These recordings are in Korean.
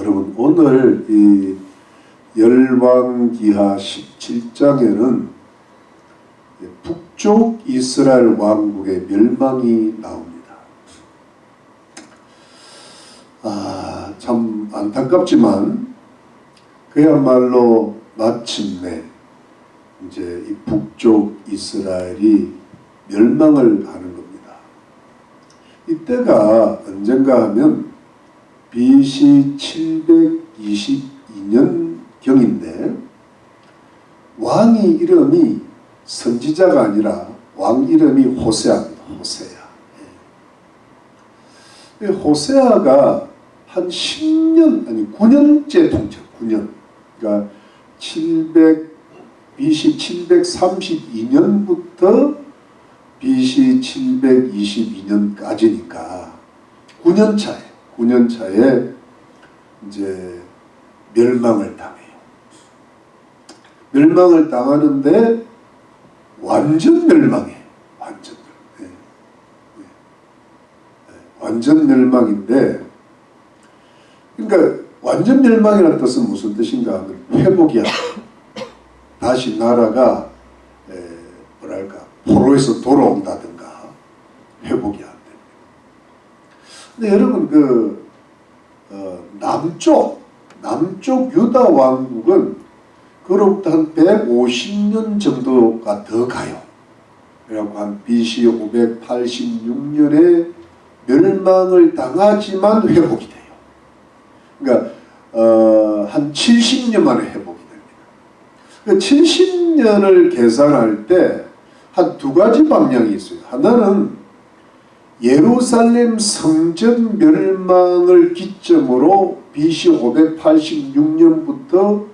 여러분 오늘 이 열왕기하 17장에는 북쪽 이스라엘 왕국의 멸망이 나옵니다. 참 안타깝지만 그야말로 마침내 이제 이 북쪽 이스라엘이 멸망을 하는 겁니다. 이때가 언젠가 하면 BC 722년경인데 왕이 이름이 선지자가 아니라 왕 이름이 호세아입니다. 호세아가 한 10년 아니 9년째 통치, 9년. 그러니까 BC 732년부터 BC 722년까지니까 9년 차에 이제 멸망을 당해요. 멸망을 당하는데 완전 멸망이에요. 완전 멸망인데, 그러니까 완전 멸망이라는 뜻은 무슨 뜻인가 하면 회복이 안 돼요. 다시 나라가 뭐랄까 포로에서 돌아온다든가 회복이 안 됩니다. 근데 여러분 남쪽 유다 왕국은 그로부터 한 150년 정도가 더 가요. 그래갖고 한 BC 586년에 멸망을 당하지만 회복이 돼요. 그러니까 한 70년 만에 회복이 됩니다. 그 70년을 계산할 때 한 두 가지 방향이 있어요. 하나는 예루살렘 성전 멸망을 기점으로 BC 586년부터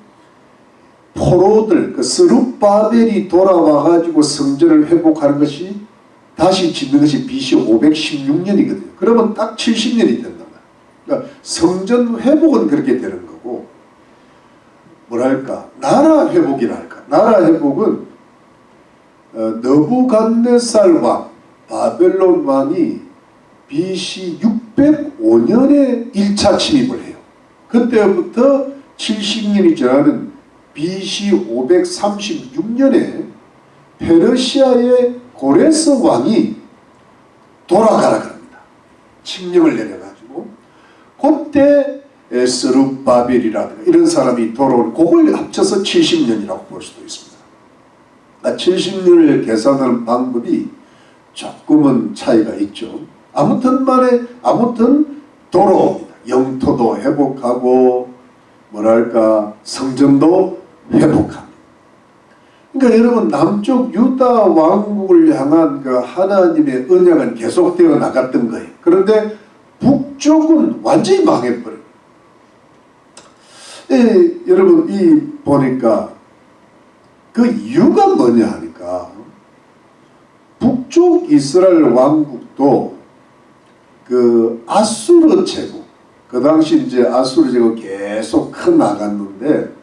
포로들, 그 스룹바벨이 돌아와가지고 성전을 회복하는 것이 다시 짓는 것이 BC 516년이거든요. 그러면 딱 70년이 된단 말이에요. 그러니까 성전 회복은 그렇게 되는 거고, 뭐랄까, 나라 회복이랄까. 나라 회복은 느부갓네살 왕, 바벨론 왕이 BC 605년에 1차 침입을 해요. 그때부터 70년이 지나는 BC 536년에 페르시아의 고레스 왕이 돌아가라 그럽니다. 칙령을 내려가지고 그때 스룹바벨이라든가 이런 사람이 돌아오는, 그걸 합쳐서 70년이라고 볼 수도 있습니다. 70년을 계산하는 방법이 조금은 차이가 있죠. 아무튼 돌아옵니다. 영토도 회복하고 뭐랄까 성전도 회복합니다. 그러니까 여러분 남쪽 유다 왕국을 향한 그 하나님의 언약은 계속되어 나갔던 거예요. 그런데 북쪽은 완전히 망해버려요. 여러분 이 보니까 그 이유가 뭐냐 하니까 북쪽 이스라엘 왕국도 그 아수르 제국, 그 당시 이제 아수르 제국 계속 커 나갔는데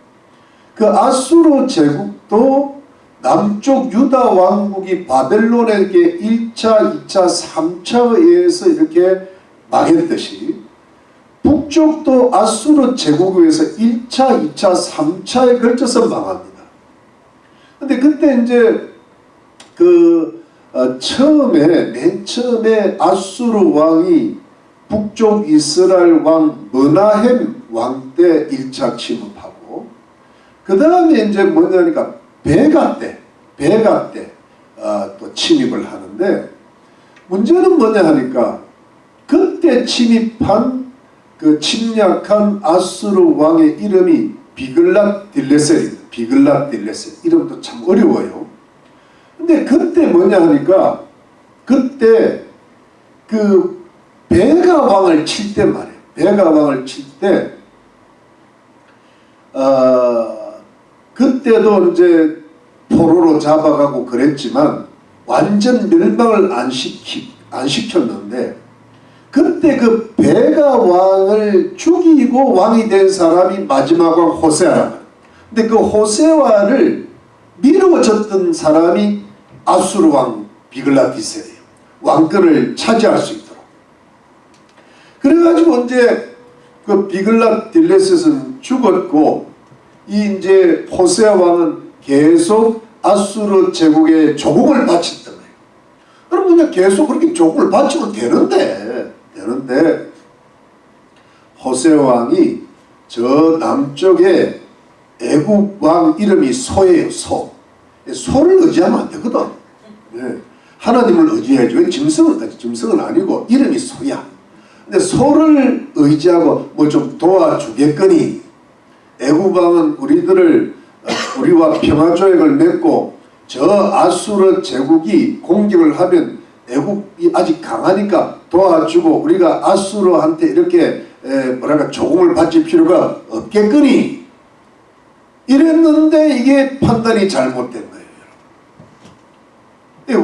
그 아수르 제국도 남쪽 유다 왕국이 바벨론에게 1차, 2차, 3차에 의해서 이렇게 망했듯이 북쪽도 아수르 제국에 의해서 1차, 2차, 3차에 걸쳐서 망합니다. 근데 그때 이제 맨 처음에 아수르 왕이 북쪽 이스라엘 왕 머나헴 왕 때 1차 침입하고, 그 다음에 이제 뭐냐니까 베가 때 또 침입을 하는데, 문제는 뭐냐 하니까 그때 침입한 그 침략한 아수르 왕의 이름이 비글랏딜레셀입니다. 비글랏딜레셀 이름도 참 어려워요. 근데 그때 뭐냐 하니까 그때 그 베가 왕을 칠 때 말이에요. 베가 왕을 칠 때 그때도 이제 포로로 잡아가고 그랬지만 완전 멸망을 안 시켰는데, 그때 그 베가 왕을 죽이고 왕이 된 사람이 마지막 왕 호세아라. 근데 그 호세아를 미루어졌던 사람이 아수르 왕 비글랏디셀이에요. 왕권을 차지할 수 있도록. 그래가지고 이제 그 비글랏 딜레셋은 죽었고 이 이제 호세아 왕은 계속 아수르 제국에 조공을 바쳤던 거예요. 그럼 그냥 계속 그렇게 조공을 바치면 되는데 호세아 왕이 저 남쪽에 애굽 왕 이름이 소예요. 소를 의지하면 안 되거든. 네. 하나님을 의지해야지. 짐승은 아니고 이름이 소야. 근데 소를 의지하고 뭐 좀 도와주겠거니 애굽 왕은 우리와 평화조약을 맺고 저 아수르 제국이 공격을 하면 애굽이 아직 강하니까 도와주고 우리가 아수르한테 이렇게 조공을 바칠 필요가 없겠거니 이랬는데 이게 판단이 잘못된 거예요.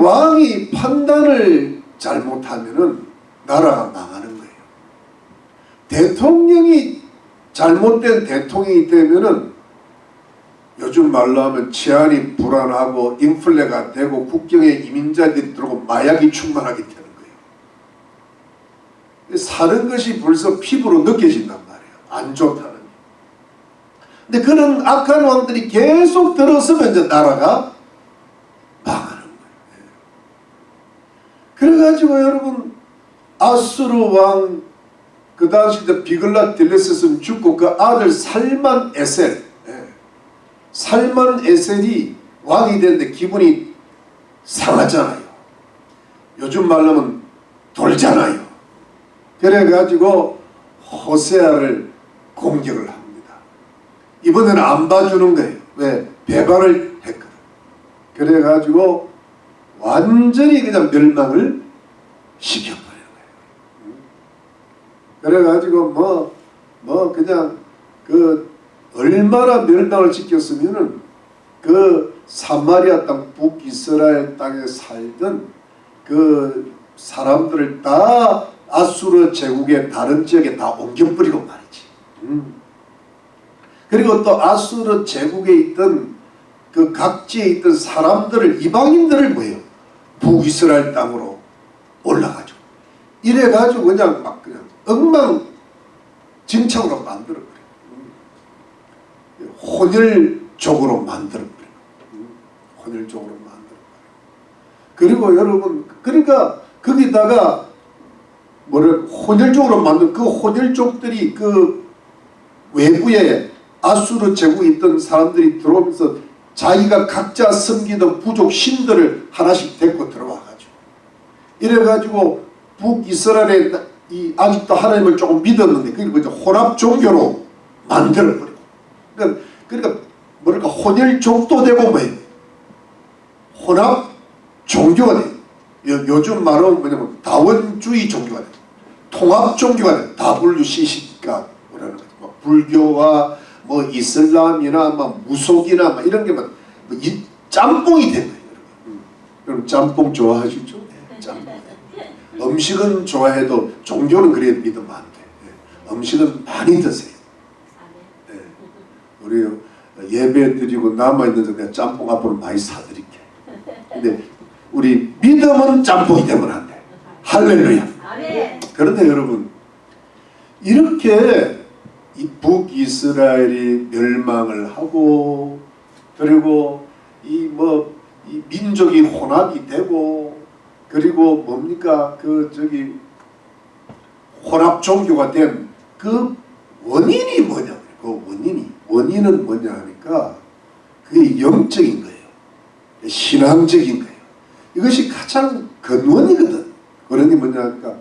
왕이 판단을 잘못하면은 나라가 망하는 거예요. 대통령이 잘못된 대통령이 되면은 요즘 말로 하면 치안이 불안하고 인플레가 되고 국경에 이민자들이 들어오고 마약이 충만하게 되는 거예요. 사는 것이 벌써 피부로 느껴진단 말이에요. 안 좋다는. 근데 그런 악한 왕들이 계속 들어서면 이제 나라가 망하는 거예요. 그래가지고 여러분 아수르 왕 그 당시 비글랏 딜레셋은 죽고 그 아들 살만 에셀이 왕이 됐는데 기분이 상하잖아요. 요즘 말로 하면 돌잖아요. 그래가지고 호세아를 공격을 합니다. 이번에는 안 봐주는 거예요. 왜? 배반을 했거든. 그래가지고 완전히 그냥 멸망을 시켜버려요. 그래가지고 그냥 얼마나 멸망을 시켰으면은 그 사마리아 땅 북이스라엘 땅에 살던 그 사람들을 다 아수르 제국의 다른 지역에 다 옮겨버리고 말이지. 그리고 또 아수르 제국에 있던 그 각지에 있던 사람들을 이방인들을 뭐예요? 북이스라엘 땅으로 올라가죠. 이래가지고 그냥 엉망진창으로 만들어버려요. 혼혈족으로 만들어버려요. 혼혈족으로 만들어버려요. 그리고 여러분 그러니까 거기다가 혼혈족으로 만든 그 혼혈족들이 그 외부에 아수르 제국에 있던 사람들이 들어오면서 자기가 각자 섬기던 부족 신들을 하나씩 데리고 들어와가지고 이래가지고 북이스라엘에 아직도 하나님을 조금 믿었는데 그걸 혼합 종교로 만들어버리고 그러니까 혼혈족도 되고 혼합 종교가 돼. 요즘 말로 뭐냐면 다원주의 종교가 돼. 통합 종교가 돼. WCC가 뭐라는 거지. 불교와 이슬람이나 무속이나 이런 게 이 짬뽕이 된 거예요. 여러분 짬뽕 좋아하시죠? 네, 짬뽕. 음식은 좋아해도 종교는 그래 믿으면 안 돼. 음식은 많이 드세요. 네. 우리 예배 드리고 남아있는 내가 짬뽕 앞으로 많이 사드릴게. 근데 우리 믿음은 짬뽕이 되면 안 돼. 할렐루야. 그런데 여러분 이렇게 이 북이스라엘이 멸망을 하고 그리고 이 민족이 혼합이 되고 그리고 혼합 종교가 된 그 원인이 뭐냐? 그 원인은 뭐냐 하니까 그게 영적인 거예요. 신앙적인 거예요. 이것이 가장 근원이거든. 그런 게 뭐냐 하니까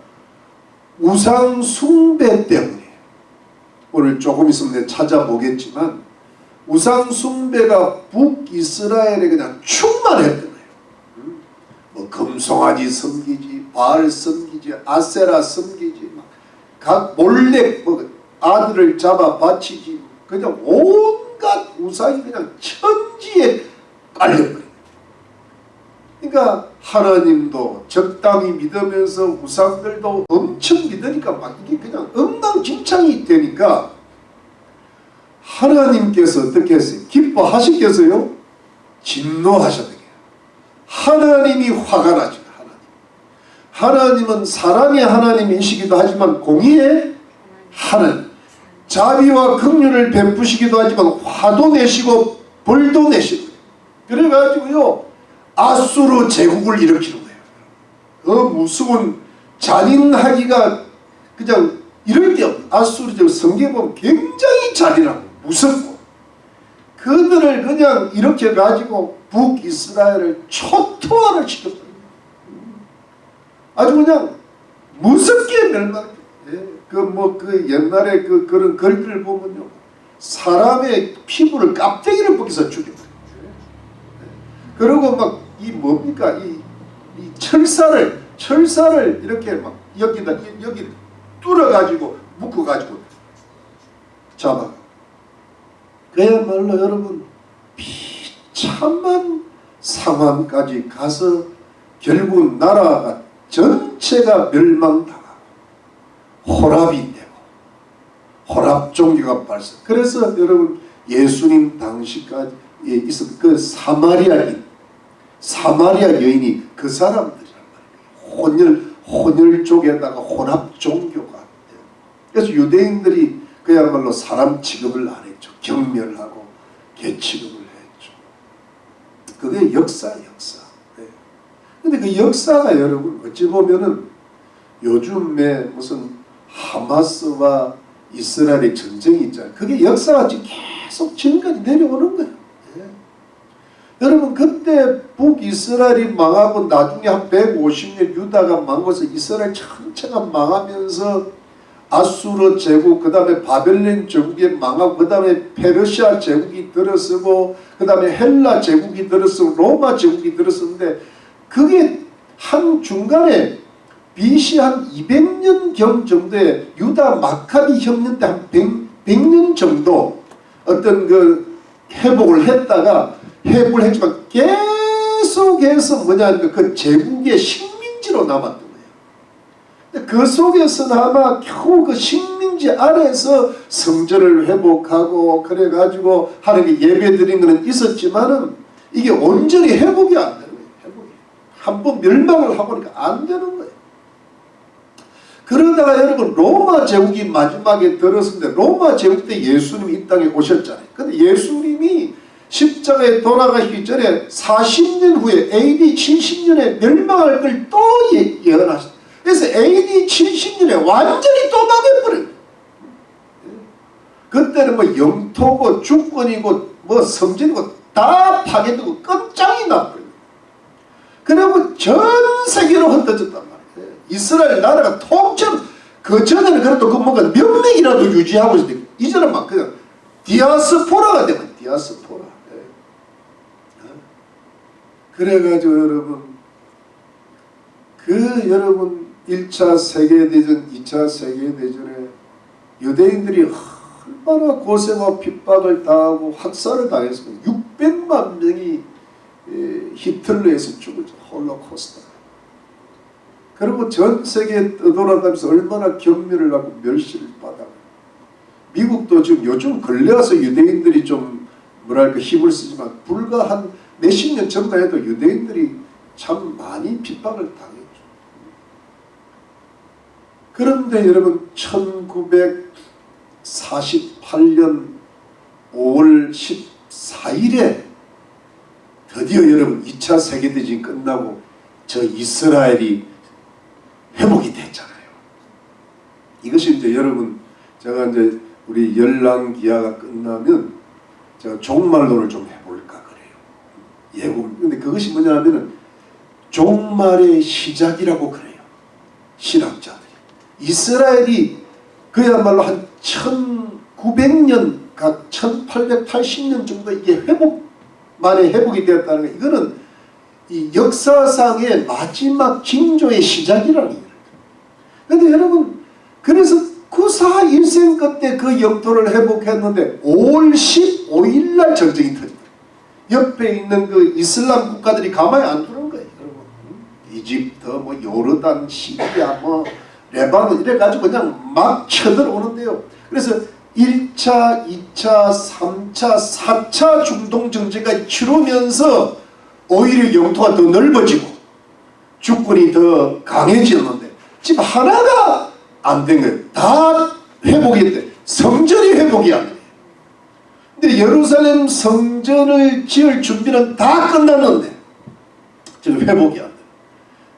우상 숭배 때문에 오늘 조금 있으면 내가 찾아보겠지만 우상 숭배가 북이스라엘에 그냥 충만했던 거예요. 금송아지 섬기지, 바알 섬기지, 아세라 섬기지, 각 몰래 아들을 잡아 바치지, 그냥 온갖 우상이 그냥 천지에 깔려버려요. 그러니까 하나님도 적당히 믿으면서 우상들도 엄청 믿으니까 이게 그냥 엉망진창이 되니까 하나님께서 어떻게 했어요? 기뻐하시겠어요? 진노하셨대요. 하나님이 화가 나죠. 하나님은 사랑의 하나님이시기도 하지만 공의의 하나님. 자비와 긍휼을 베푸시기도 하지만 화도 내시고 벌도 내시고 그래가지고요 아수르 제국을 일으키는 거예요. 그 무서운 잔인하기가 그냥 이럴 데 없는 아수르 제국 성경에 보면 굉장히 잔인하고 무섭고 그들을 그냥 이렇게 가지고 북이스라엘을 초토화를 시켰어요. 아주 그냥 무섭게 멸망. 그 옛날에 그런 글들을 보면요 사람의 피부를 껍데기를 벗겨서 죽여버려요. 그리고 막 이 뭡니까 이 철사를 이렇게 막 여기 뚫어가지고 묶어가지고 잡아. 그야말로 여러분 비참한 상황까지 가서 결국 나라가 전체가 멸망당하고 혼합이 되고 혼합 종교가 발생. 그래서 여러분 예수님 당시까지 있었던 그 사마리아 여인이 그 사람들이란 말이에요. 혼혈 쪽에다가 혼합 종교가 돼요. 그래서 유대인들이 그야말로 사람 취급을 안 했죠. 경멸하고 개취급을 했죠. 그게 역사. 근데 그 역사가 여러분 어찌 보면은 요즘에 무슨 하마스와 이스라엘의 전쟁이 있잖아요. 그게 역사가 지금 계속 지금까지 내려오는 거예요. 여러분 그때 북이스라엘이 망하고 나중에 한 150년 유다가 망해서 이스라엘 전체가 망하면서 아수르 제국 그 다음에 바벨론 제국이 망하고 그 다음에 페르시아 제국이 들어서고 그 다음에 헬라 제국이 들어서고 로마 제국이 들어섰는데 그게 한 중간에 BC 한 200년경 정도에 유다 마카비 혁명 때 한 100년 정도 어떤 그 회복을 했지만 계속해서 그 제국의 식민지로 남았던 거예요. 그 속에서는 아마 겨우 그 식민지 아래에서 성전을 회복하고 그래가지고 하나님께 예배드린 것은 있었지만은 이게 온전히 회복이 안 되는 거예요. 한번 멸망을 하고 보니까 안 되는 거예요. 그러다가 여러분 로마 제국이 마지막에 들었는데 로마 제국 때 예수님이 이 땅에 오셨잖아요. 근데 예수님이 십자가에 돌아가시기 전에 40년 후에 AD 70년에 멸망할 걸 또 예언하셨어요. 그래서 AD 70년에 완전히 또 망해버려요. 그때는 뭐 영토고 주권이고 뭐 성전이고 다 파괴되고 끝장이 나버려요. 그리고 전 세계로 흩어졌단 말이에요. 이스라엘 나라가 통째로 그 전에는 그래도 그 뭔가 명맥이라도 유지하고 있었는데 이제는 막 그냥 디아스포라가 되면 디아스포라. 그래가지고 여러분 1차 세계대전 2차 세계대전에 유대인들이 얼마나 고생하고 핍박을 당하고 학살을 당했습니다. 600만 명이 히틀러에서 죽었죠. 홀로코스트. 그리고 전 세계에 떠돌아다니면서 얼마나 경멸을 하고 멸시를 받아요. 미국도 지금 요즘 근래 와서 유대인들이 좀 뭐랄까 힘을 쓰지만 불과 한 몇십 년 전만 해도 유대인들이 참 많이 핍박을 당했죠. 그런데 여러분 1948년 5월 14일에 드디어 여러분 2차 세계대전이 끝나고 저 이스라엘이 회복이 됐잖아요. 이것이 이제 여러분 제가 이제 우리 열랑기아가 끝나면 제가 종말론을 좀 해볼까 그래요. 예고. 근데 그것이 뭐냐면은 종말의 시작이라고 그래요. 신학자들이. 이스라엘이 그야말로 한 1900년 각 1880년 정도 이게 만에 회복이 되었다는 거. 이거는 이 역사상의 마지막 징조의 시작이라는 거예요. 그런데 여러분 그래서 구사 일생 끝에 그 영토를 회복했는데 5월 15일 날 전쟁이 터집니다. 옆에 있는 그 이슬람 국가들이 가만히 안 두는 거예요. 여러분. 이집트, 뭐 요르단, 시리아, 뭐 레바논 이래가지고 그냥 막 쳐들어오는데요. 그래서 1차, 2차, 3차, 4차 중동정제가 치르면서 오히려 영토가 더 넓어지고 주권이 더 강해지는데 지금 하나가 안 된 거예요. 다 회복이 돼. 성전이 회복이 안 돼. 근데 예루살렘 성전을 지을 준비는 다 끝났는데 지금 회복이 안 돼.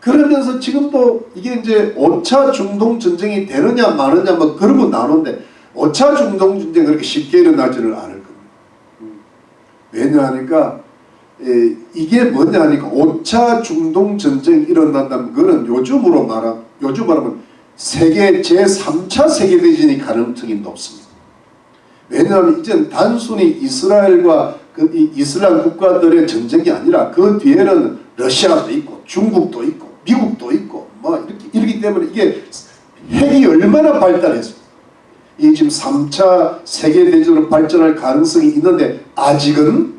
그러면서 지금도 이게 이제 5차 중동 전쟁이 되느냐 마느냐 뭐 그러고 나누는데 5차 중동 전쟁이 그렇게 쉽게 일어나지를 않을 겁니다. 왜냐하니까 이게 뭐냐 하니까 5차 중동 전쟁이 일어난다면 그거는 요즘으로 말하면 세계 제3차 세계대전이 가능성이 높습니다. 왜냐하면 이제는 단순히 이스라엘과 이 이슬람 국가들의 전쟁이 아니라 그 뒤에는 러시아도 있고 중국도 있고 미국도 있고 뭐 이렇기 때문에 이게 핵이 얼마나 발달했어요. 이 지금 3차 세계대전으로 발전할 가능성이 있는데 아직은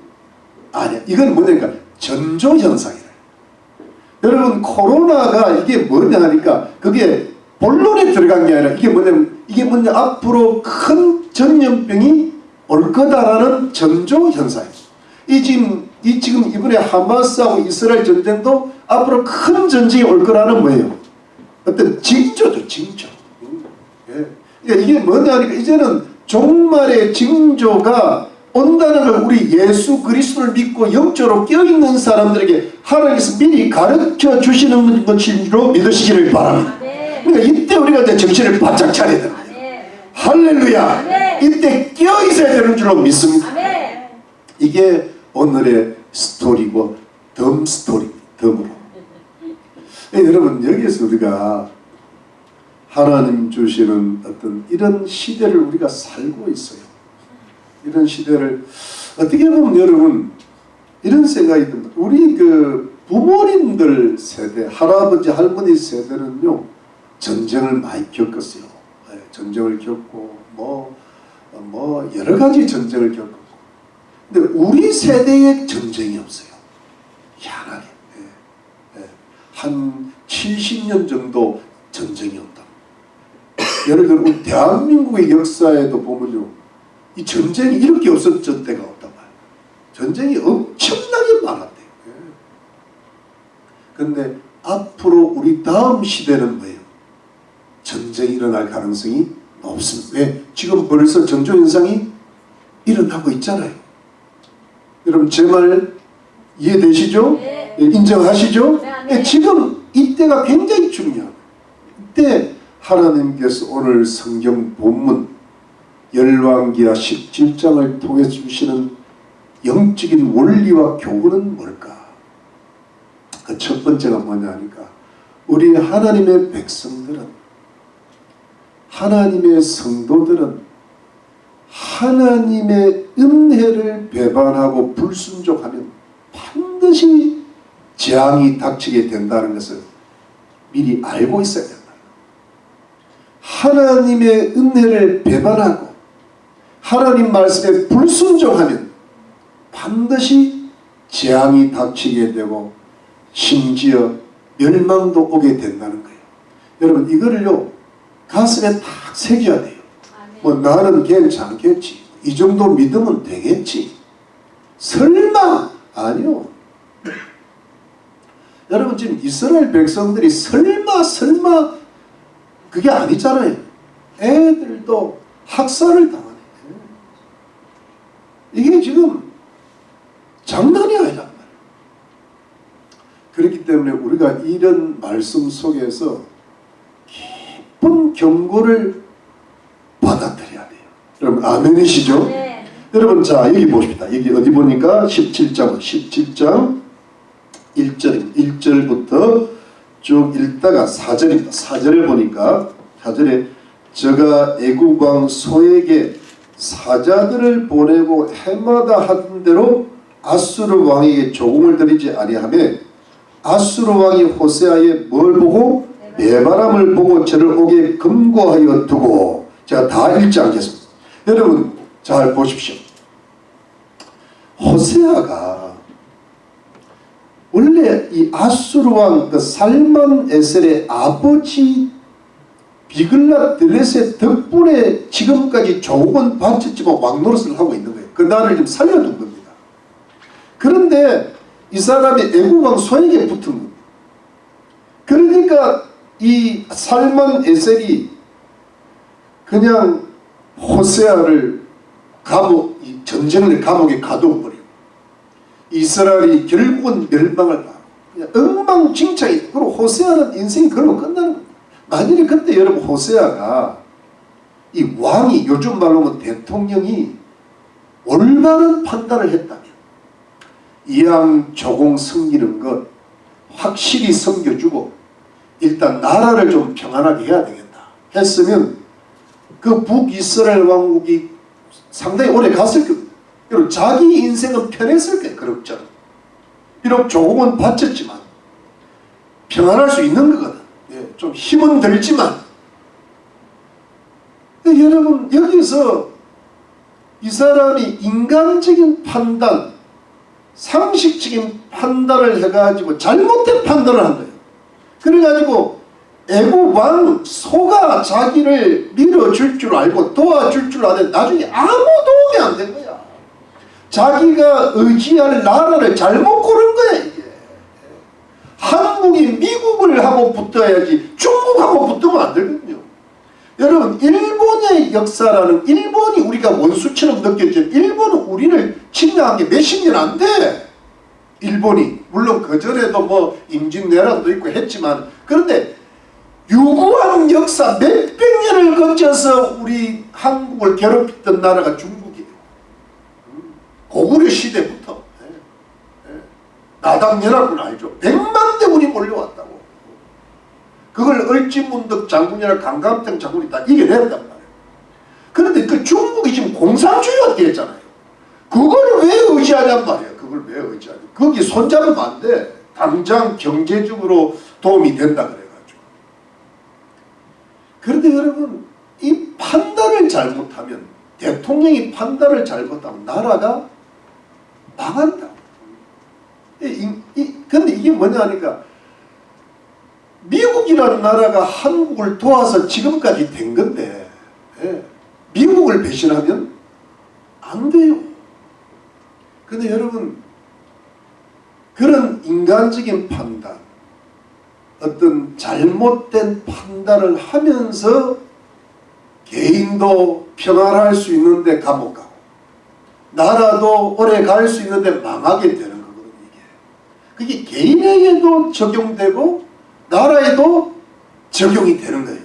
아니야. 이건 뭐냐니까 전조현상이래. 여러분 코로나가 이게 뭐냐 하니까 그게 본론에 들어간 게 아니라 이게 뭐냐 앞으로 큰 전염병이 올 거다라는 전조현상이에요. 지금 이번에 하마스하고 이스라엘 전쟁도 앞으로 큰 전쟁이 올 거라는 뭐예요? 어떤 징조죠, 징조. 그러니까 이게 뭐냐 하니까 이제는 종말의 징조가 온다는 걸 우리 예수 그리스도를 믿고 영적으로 껴있는 사람들에게 하나님께서 미리 가르쳐 주시는 것으로 믿으시기를 바랍니다. 그러니까 이때 우리가 이제 정신을 바짝 차려야 됩니다. 할렐루야. 이때 껴 있어야 되는 줄로 믿습니다. 이게 오늘의 스토리고 덤 스토리, 덤으로. 여러분 여기에서 우리가 하나님 주시는 어떤 이런 시대를 우리가 살고 있어요. 이런 시대를 어떻게 보면 여러분 이런 생각이 듭니다. 우리 그 부모님들 세대, 할아버지 할머니 세대는요 전쟁을 많이 겪었어요. 전쟁을 겪고 뭐 여러 가지 전쟁을 겪었고, 근데 우리 세대에 전쟁이 없어요. 희한하게 한 70년 정도 전쟁이 없다. 예를 들어 우리 대한민국의 역사에도 보면요, 이 전쟁이 이렇게 없었던 때가 없단 말이에요. 전쟁이 엄청나게 많았대요. 그런데 앞으로 우리 다음 시대는 뭐예요? 전쟁이 일어날 가능성이 높습니다. 왜? 지금 벌써 전조현상이 일어나고 있잖아요. 여러분 제 말 이해되시죠? 네. 인정하시죠? 네. 지금 이때가 굉장히 중요합니다. 이때 하나님께서 오늘 성경 본문 열왕기하 17장을 통해 주시는 영적인 원리와 교훈은 뭘까? 그 첫 번째가 뭐냐 하니까 우리 하나님의 백성들은, 하나님의 성도들은 하나님의 은혜를 배반하고 불순종하면 반드시 재앙이 닥치게 된다는 것을 미리 알고 있어야 된다. 하나님의 은혜를 배반하고 하나님 말씀에 불순종하면 반드시 재앙이 닥치게 되고 심지어 멸망도 오게 된다는 거예요. 여러분 이거를요 가슴에 딱 새겨야 돼요. 뭐 나는 괜찮겠지, 이 정도 믿으면 되겠지, 설마. 아니요. 여러분 지금 이스라엘 백성들이 설마 그게 아니잖아요. 애들도 학살을 당하네. 이게 지금 장난이 아니란 말이에요. 그렇기 때문에 우리가 이런 말씀 속에서 깊은 경고를 받아들여야 돼요. 여러분 아멘이시죠? 네. 여러분 자 여기 보십시다. 여기 어디 보니까 17장 1절부터 쭉 읽다가 4절입니다. 4절을 보니까 4절에 저가 애국 왕 소에게 사자들을 보내고 해마다 하던 대로 아수르 왕에게 조공을 드리지 아니하며 아수르 왕이 호세아에 뭘 보고? 메바람을 보고 저를 오게 금고하여 두고. 제가 다 읽지 않겠습니다. 여러분 잘 보십시오. 호세아가 원래 이 아수르 왕 그 살만 에셀의 아버지 비글랏드레셋 덕분에 지금까지 조국은 바쳤지만 왕노릇을 하고 있는 거예요. 그 나라를 좀 살려둔 겁니다. 그런데 이 사람이 애국왕 소에게 붙은 겁니다. 그러니까 이 살만 에셀이 그냥 호세아를 전쟁을 감옥에 가둬버리고 이스라엘이 결국은 멸망을 당하고 그냥 엉망진창이. 그리고 호세아는 인생이 그걸로 끝나는 겁니다. 만일에 그때 여러분 호세아가 이 왕이, 요즘 말로 하면 대통령이 올바른 판단을 했다면 이왕 조공 섬기는 것 확실히 섬겨주고 일단 나라를 좀 평안하게 해야 되겠다 했으면 그 북이스라엘 왕국이 상당히 오래 갔을 겁니다. 그리고 자기 인생은 편했을 거예요. 그럭저럭. 비록 조공은 바쳤지만 평안할 수 있는 거거든. 예, 좀 힘은 들지만. 여러분 여기서 이 사람이 인간적인 판단, 상식적인 판단을 해가지고 잘못된 판단을 한 거예요. 그래가지고 애국 왕 소가 자기를 밀어줄 줄 알고 도와줄 줄 아는데 나중에 아무 도움이 안 된 거야. 자기가 의지할 나라를 잘못 고른 거야 이게. 한국이 미국을 하고 붙어야지 중국하고 붙으면 안 되거든요. 여러분 일본의 역사라는, 일본이 우리가 원수처럼 느껴지는, 일본은 우리를 침략한 게 몇십 년 안 돼. 일본이 물론 그전에도 뭐 임진왜란도 있고 했지만, 그런데 유구한 역사 몇백 년을 거쳐서 우리 한국을 괴롭혔던 나라가 중국이에요. 고구려 시대부터. 나당연합군 알죠? 100만 대군이 몰려왔다고. 그걸 을지문덕 장군이나 강감탱 장군이 다 이겨냈단 말이에요. 그런데 그 중국이 지금 공산주의가 됐잖아요. 그걸 왜 의지하냔 말이에요. 그걸 왜 의지하냐. 거기 손잡으면 안 돼. 당장 경제적으로 도움이 된다 그래가지고. 그런데 여러분 이 판단을 잘못하면, 대통령이 판단을 잘못하면 나라가 망한다. 근데 이게 뭐냐 하니까 미국이라는 나라가 한국을 도와서 지금까지 된 건데, 미국을 배신하면 안 돼요. 근데 여러분 그런 인간적인 판단, 어떤 잘못된 판단을 하면서 개인도 평안할 수 있는데 감옥 가고 나라도 오래 갈 수 있는데 망하게 되는 거거든요. 그게 개인에게도 적용되고 나라에도 적용이 되는 거예요.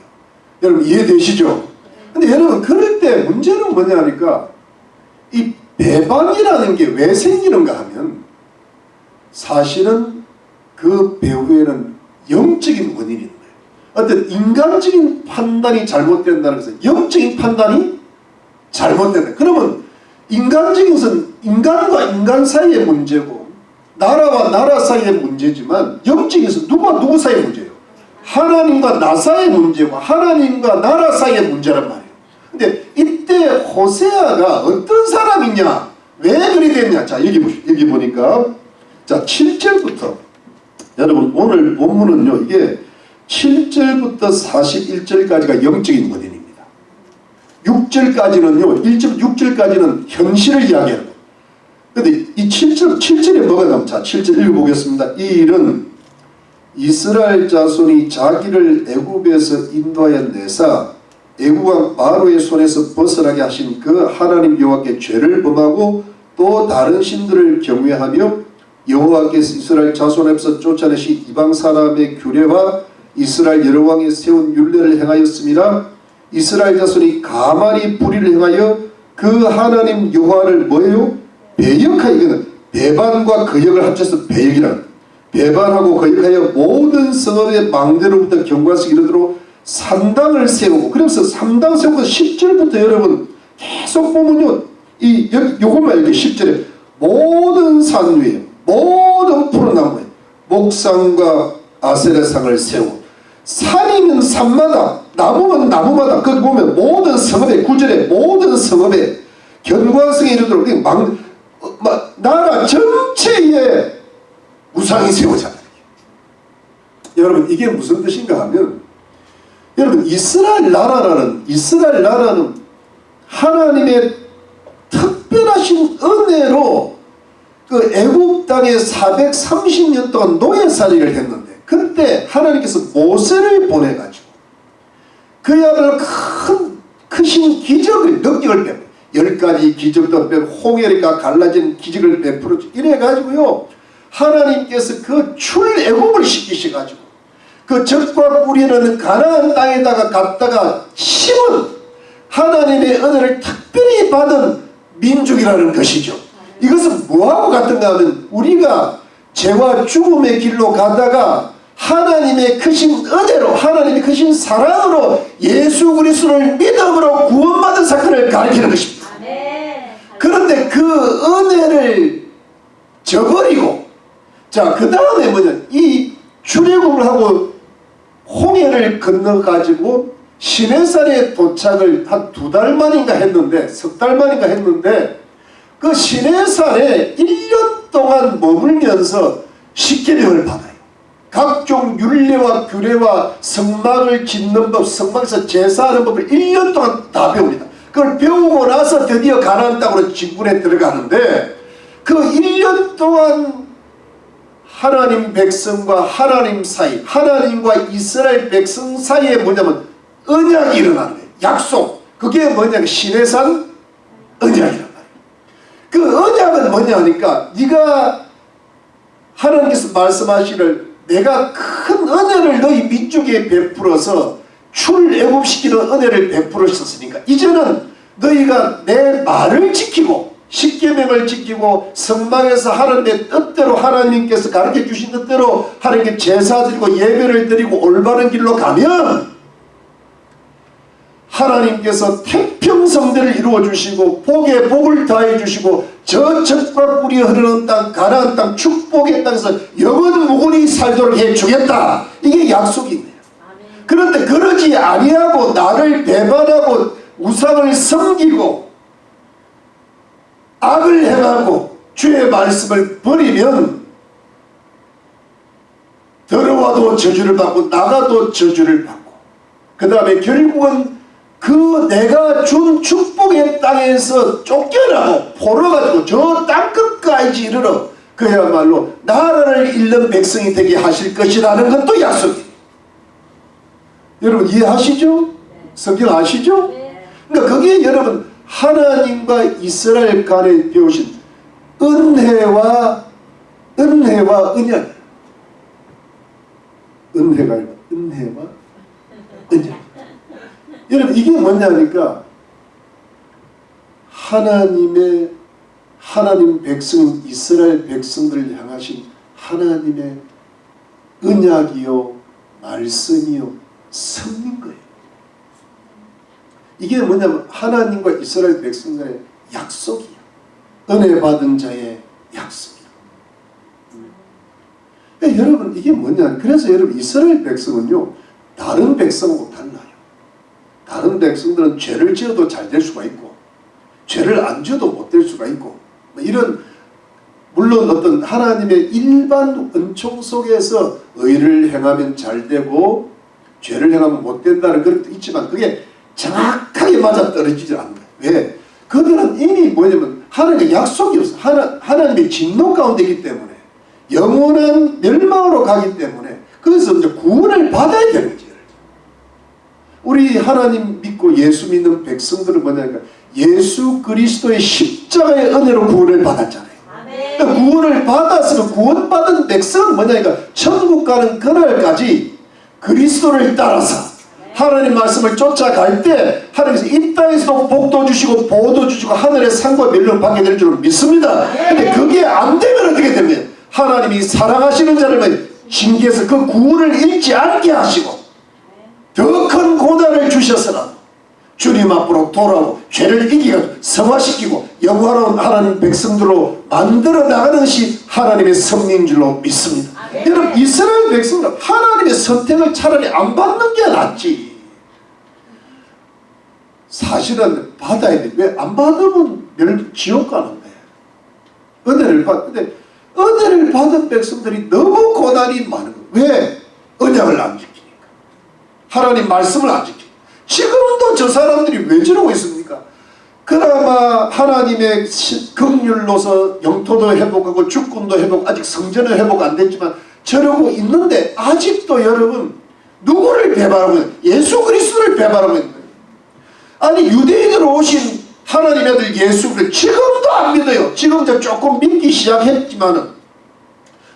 여러분 이해되시죠? 근데 여러분 그럴 때 문제는 뭐냐 하니까 이 배반이라는 게 왜 생기는가 하면 사실은 그 배후에는 영적인 원인이 있는 거예요. 어떤 인간적인 판단이 잘못된다는 것은 영적인 판단이 잘못된다. 그러면 인간적인 것은 인간과 인간 사이의 문제고 나라와 나라 사이의 문제지만 영적인 것은 누구와 누구 사이의 문제예요. 하나님과 나 사이의 문제고 하나님과 나라 사이의 문제란 말이에요. 근데 이때 호세아가 어떤 사람이냐, 왜 그리 됐냐. 자 여기 보니까 자 7절부터 여러분 오늘 본문은요 이게 7절부터 41절까지가 영적인 원인입니다. 6절까지는요 1절 6절까지는 현실을 이야기하는 거예요. 근데 이 7절에 뭐가 나오죠? 자 7절 읽어보겠습니다. 이 일은 이스라엘 자손이 자기를 애굽에서 인도하여 내사 애국왕 바로의 손에서 벗어나게 하신 그 하나님 여호와께 죄를 범하고 또 다른 신들을 경외하며 여호와께서 이스라엘 자손 앞에서 쫓아내신 이방 사람의 규례와 이스라엘 여러 왕이 세운 율례를 행하였습니다. 이스라엘 자손이 가만히 불의를 행하여 그 하나님 여호와를 뭐예요? 배역하. 이거는 배반과 거역을 합쳐서 배역이라. 배반하고 거역하여 모든 성읍의 망대로부터 경관석 이르도록 산당을 세우고, 그래서 산당 세우고 10절부터 여러분 계속 보면요 요것만 이렇게 10절에 모든 산 위에 모든 푸른 나무에 목상과 아세라상을 세우고, 산이면 산마다 나무면 나무마다 거기 보면 모든 성읍에 9절에 모든 성읍에 견관성에 이르도록 나라 전체에 우상이 세우잖아요. 여러분 이게 무슨 뜻인가 하면, 여러분 이스라엘 나라는 하나님의 특별하신 은혜로 그 애국 땅에 430년 동안 노예살이를 했는데, 그때 하나님께서 모세를 보내가지고 그야말로 크신 기적을 능력을 베풀어 10가지 기적도 베풀어 홍해가 갈라진 기적을 베풀어 이래가지고요 하나님께서 그 출애굽을 시키셔가지고 그 젖과 꿀이라는 가나안 땅에다가 갔다가 심은 하나님의 은혜를 특별히 받은 민족이라는 것이죠. 이것은 뭐하고 같은가 하면 우리가 죄와 죽음의 길로 가다가 하나님의 크신 은혜로 하나님의 크신 사랑으로 예수 그리스도를 믿음으로 구원받은 사건을 가리키는 것입니다. 그런데 그 은혜를 저버리고 자 그 다음에 뭐냐 이 출애굽을 하고 홍해를 건너가지고 시내산에 도착을 한 2달 만인가 했는데 석 달 만인가 했는데 그 시내산에 1년 동안 머물면서 십계명을 받아요. 각종 율례와 규례와 성막을 짓는 법, 성막에서 제사하는 법을 1년 동안 다 배웁니다. 그걸 배우고 나서 드디어 가나안 땅으로 진군에 들어가는데 그 1년 동안 하나님 백성과 하나님 사이, 하나님과 이스라엘 백성 사이에 뭐냐면 언약이 일어나는 거예요. 약속. 그게 뭐냐면 시내산 언약이란 말이에요. 그 언약은 뭐냐 하니까 네가 하나님께서 말씀하시기를 내가 큰 은혜를 너희 민족에 베풀어서 출애굽시키는 은혜를 베풀었었으니까 이제는 너희가 내 말을 지키고 십계명을 지키고 성막에서 하나님의 뜻대로 하나님께서 가르쳐 주신 뜻대로 하나님께 제사 드리고 예배를 드리고 올바른 길로 가면 하나님께서 태평성대를 이루어 주시고 복에 복을 더해 주시고 저 젖과 꿀이 흐르는 땅 가나안 땅 축복의 땅에서 영원 무궁히 살도록 해 주겠다. 이게 약속이 있네요. 그런데 그러지 아니하고 나를 배반하고 우상을 섬기고 악을 행하고 주의 말씀을 버리면 들어와도 저주를 받고 나가도 저주를 받고 그 다음에 결국은 그 내가 준 축복의 땅에서 쫓겨나고 포로가지고 저 땅끝까지 이르러 그야말로 나라를 잃는 백성이 되게 하실 것이라는 것도 약속이에요. 여러분 이해하시죠? 성경 아시죠? 그러니까 그게 여러분 하나님과 이스라엘 간에 배우신 은혜와 언약. 은혜와 언약. 여러분 이게 뭐냐니까 하나님 백성 이스라엘 백성들을 향하신 하나님의 언약이요 말씀이요 성인 거예요. 이게 뭐냐면 하나님과 이스라엘 백성들의 약속이야. 은혜 받은 자의 약속이야. 그러니까 여러분 이게 뭐냐 그래서 여러분 이스라엘 백성은요 다른 백성하고 달라요. 다른 백성들은 죄를 지어도 잘 될 수가 있고 죄를 안 지어도 못 될 수가 있고 이런 물론 어떤 하나님의 일반 은총 속에서 의를 행하면 잘 되고 죄를 행하면 못 된다는 그런 것도 있지만 그게 정확하게 맞아떨어지지 않는 거예요. 왜? 그들은 이미 뭐냐면 하나님의 약속이 없어. 하나님의 진노 가운데 있기 때문에 영원한 멸망으로 가기 때문에 그래서 이제 구원을 받아야 되는 거지. 우리 하나님 믿고 예수 믿는 백성들은 뭐냐니까 예수 그리스도의 십자가의 은혜로 구원을 받았잖아요. 그러니까 구원을 받았으면 구원받은 백성은 뭐냐니까 천국 가는 그날까지 그리스도를 따라서 하나님 말씀을 쫓아갈 때 하나님께서 이 땅에서도 복도 주시고 보호도 주시고 하늘의 상과 멸령 받게 될 줄 믿습니다. 근데 그게 안 되면 어떻게 됩니까? 하나님이 사랑하시는 자를 징계해서 그 구원을 잃지 않게 하시고 더 큰 고난을 주셔서라도 주님 앞으로 돌아오고 죄를 이기고 성화시키고 영화로운 하나님 백성들로 만들어 나가는 것이 하나님의 섭리인 줄로 믿습니다. 여러분 이스라엘 백성들은 하나님의 선택을 차라리 안 받는 게 낫지. 사실은 받아야 돼. 왜 안 받으면 지옥 가는데. 은혜를 받는데 은혜를 받은 백성들이 너무 고난이 많은 거예요. 왜? 언약을 안 지키니까. 하나님 말씀을 안 지키니까. 지금도 저 사람들이 왜 저러고 있습니까? 그나마 하나님의 긍휼로서 영토도 회복하고 주권도 회복, 아직 성전은 회복 안 됐지만 저러고 있는데 아직도 여러분 누구를 배반하고 있는 예수 그리스도를 배반하고 있는 거예요. 아니 유대인으로 오신 하나님의 아들 예수를 지금도 안 믿어요. 지금 이제 조금 믿기 시작했지만은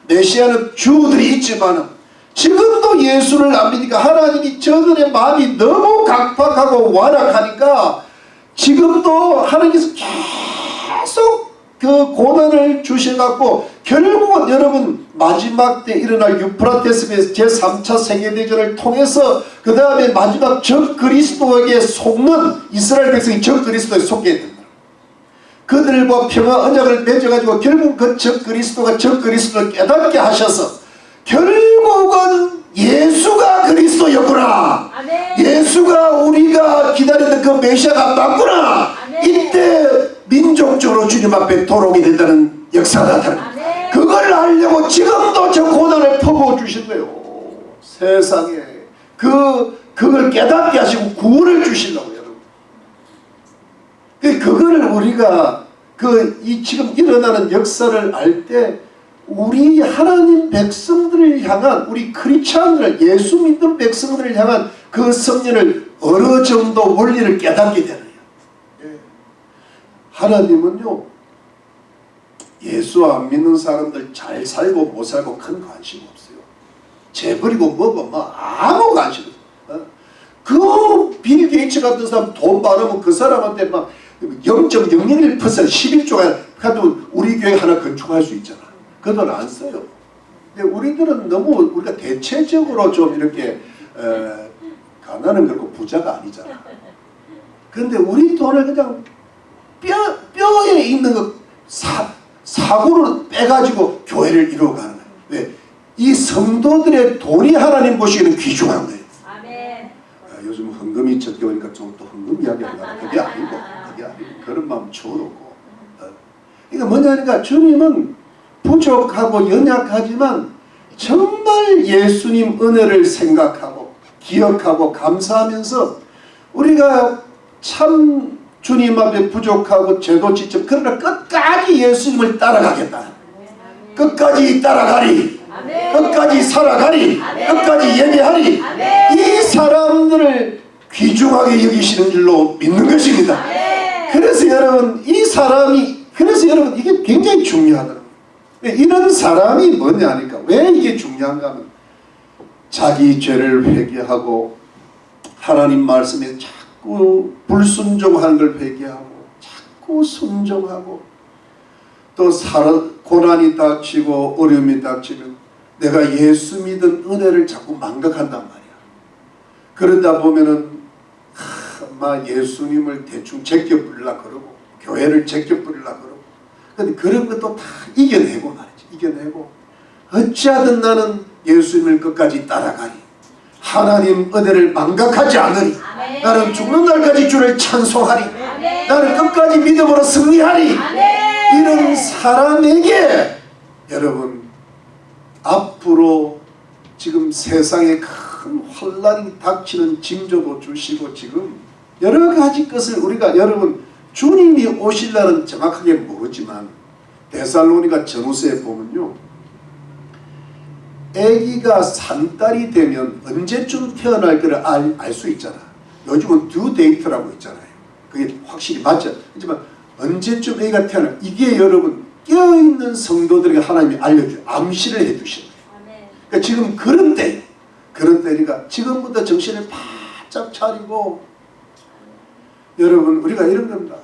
메시아는 주들이 있지만은 지금도 예수를 안 믿으니까 하나님이 저들의 마음이 너무 강팍하고 완악하니까 지금도 하나님께서 계속 그 고난을 주셔갖고 결국은 여러분 마지막 때 일어날 유프라테스 제3차 세계대전을 통해서 그 다음에 마지막 적 그리스도에게 속는 이스라엘 백성이 적 그리스도에 속게 된다. 그들과 평화 언약을 맺어가지고 결국 그 적 그리스도가 적 그리스도를 깨닫게 하셔서 결국은 예수가 그리스도였구나. 아멘. 예수가 우리가 기다리던 그 메시아가 맞구나. 아멘. 이때 민족적으로 주님 앞에 돌아오게 된다는 역사가 나타납니다. 그걸 알려고 지금도 저 고난을 퍼부어주신 거예요. 세상에 그걸 깨닫게 하시고 구원을 주시려고 여러분. 그거를 우리가 이 지금 일어나는 역사를 알 때 우리 하나님 백성들을 향한 우리 크리스찬들 예수 믿는 백성들을 향한 그 성령을 어느 정도 원리를 깨닫게 되는 거예요. 하나님은요 예수 안 믿는 사람들 잘 살고 못 살고 큰 관심 없어요. 재벌이고 뭐고 뭐 아무 관심 없어요. 그 빌 게이츠 같은 사람 돈 많으면 그 사람한테 막 0.001% 11조가 가도 우리 교회 하나 건축할 수 있잖아. 그 돈 안 써요. 근데 우리들은 너무 우리가 대체적으로 좀 이렇게 가난은 그렇고 부자가 아니잖아. 그런데 우리 돈을 그냥 뼈에 있는 거 사고로 빼가지고 교회를 이루어가는 거예요. 왜? 이 성도들의 돈이 하나님 보시기에는 귀중한 거예요. 아멘. 요즘 헌금이 적게 오니까 좀 또 헌금 이야기 안 나요. 그게 아니고 그런 마음 주어놓고. 이게 뭐냐니까 주님은 부족하고 연약하지만 정말 예수님 은혜를 생각하고 기억하고 감사하면서 우리가 참 주님 앞에 부족하고 죄도 지점 그러나 끝까지 예수님을 따라가겠다. 끝까지 따라가리. 끝까지 살아가리. 끝까지 예배하리. 이 사람들을 귀중하게 여기시는 줄로 믿는 것입니다. 그래서 여러분 그래서 여러분 이게 굉장히 중요하더라고요. 이런 사람이 뭐냐니까 왜 이게 중요한가 하면 자기 죄를 회개하고 하나님 말씀에 자꾸 불순종하는 걸 회개하고 자꾸 순종하고 또 고난이 닥치고 어려움이 닥치면 내가 예수 믿은 은혜를 자꾸 망각한단 말이야. 그러다 보면은 예수님을 대충 제껴버리려고 그러고 교회를 제껴버리려고 그러고 근데 그런 것도 다 이겨내고 말이지. 이겨내고 어찌하든 나는 예수님을 끝까지 따라가리. 하나님 은혜를 망각하지 않으리. 아멘. 나는 죽는 날까지 주를 찬송하리. 아멘. 나는 끝까지 믿음으로 승리하리. 아멘. 이런 사람에게 여러분 앞으로 지금 세상에 큰 환란이 닥치는 징조도 주시고 지금 여러 가지 것을 우리가 여러분 주님이 오실 날은 정확하게 모르지만 데살로니가 전후서에 보면요 아기가 산딸이 되면 언제쯤 태어날 거를 알 수 있잖아. 요즘은 듀 데이트라고 있잖아요. 그게 확실히 맞죠. 하지만 언제쯤 아기가 태어날 이게 여러분 깨어있는 성도들에게 하나님이 알려줘요. 암시를 해주시는 거예요. 그러니까 지금 그런 때니까 지금부터 정신을 바짝 차리고 여러분 우리가 이런 겁니다.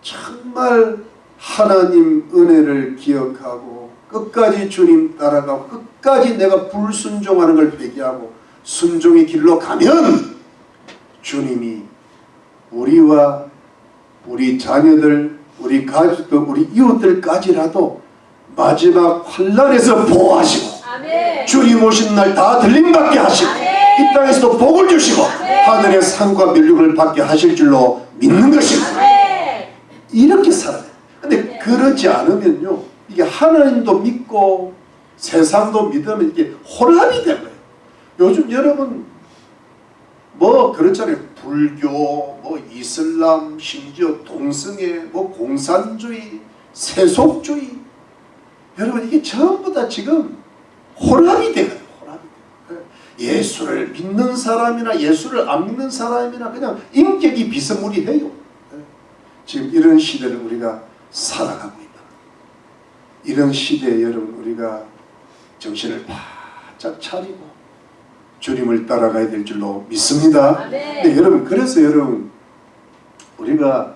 정말 하나님 은혜를 기억하고 끝까지 주님 따라가고 끝까지 내가 불순종하는 걸 회개하고 순종의 길로 가면 주님이 우리와 우리 자녀들 우리 가족들 우리 이웃들까지라도 마지막 환난에서 보호하시고 아멘. 주님 오신 날 다 들림받게 하시고 아멘. 이 땅에서도 복을 주시고 아멘. 하늘의 상과 면류를 받게 하실 줄로 믿는 것입니다. 아멘. 이렇게 살아요. 근데 그러지 않으면요 이게 하나님도 믿고 세상도 믿으면 이게 혼합이 된 거예요. 요즘 여러분 뭐 그렇잖아요. 불교, 뭐 이슬람, 심지어 동성애, 뭐 공산주의, 세속주의 여러분 이게 전부 다 지금 혼합이 돼요. 혼합이 돼요. 예수를 믿는 사람이나 예수를 안 믿는 사람이나 그냥 인격이 비스무리해요. 지금 이런 시대를 우리가 살아가고 있다. 이런 시대에 여러분 우리가 정신을 바짝 차리고 주님을 따라가야 될 줄로 믿습니다. 근데 여러분 그래서 여러분 우리가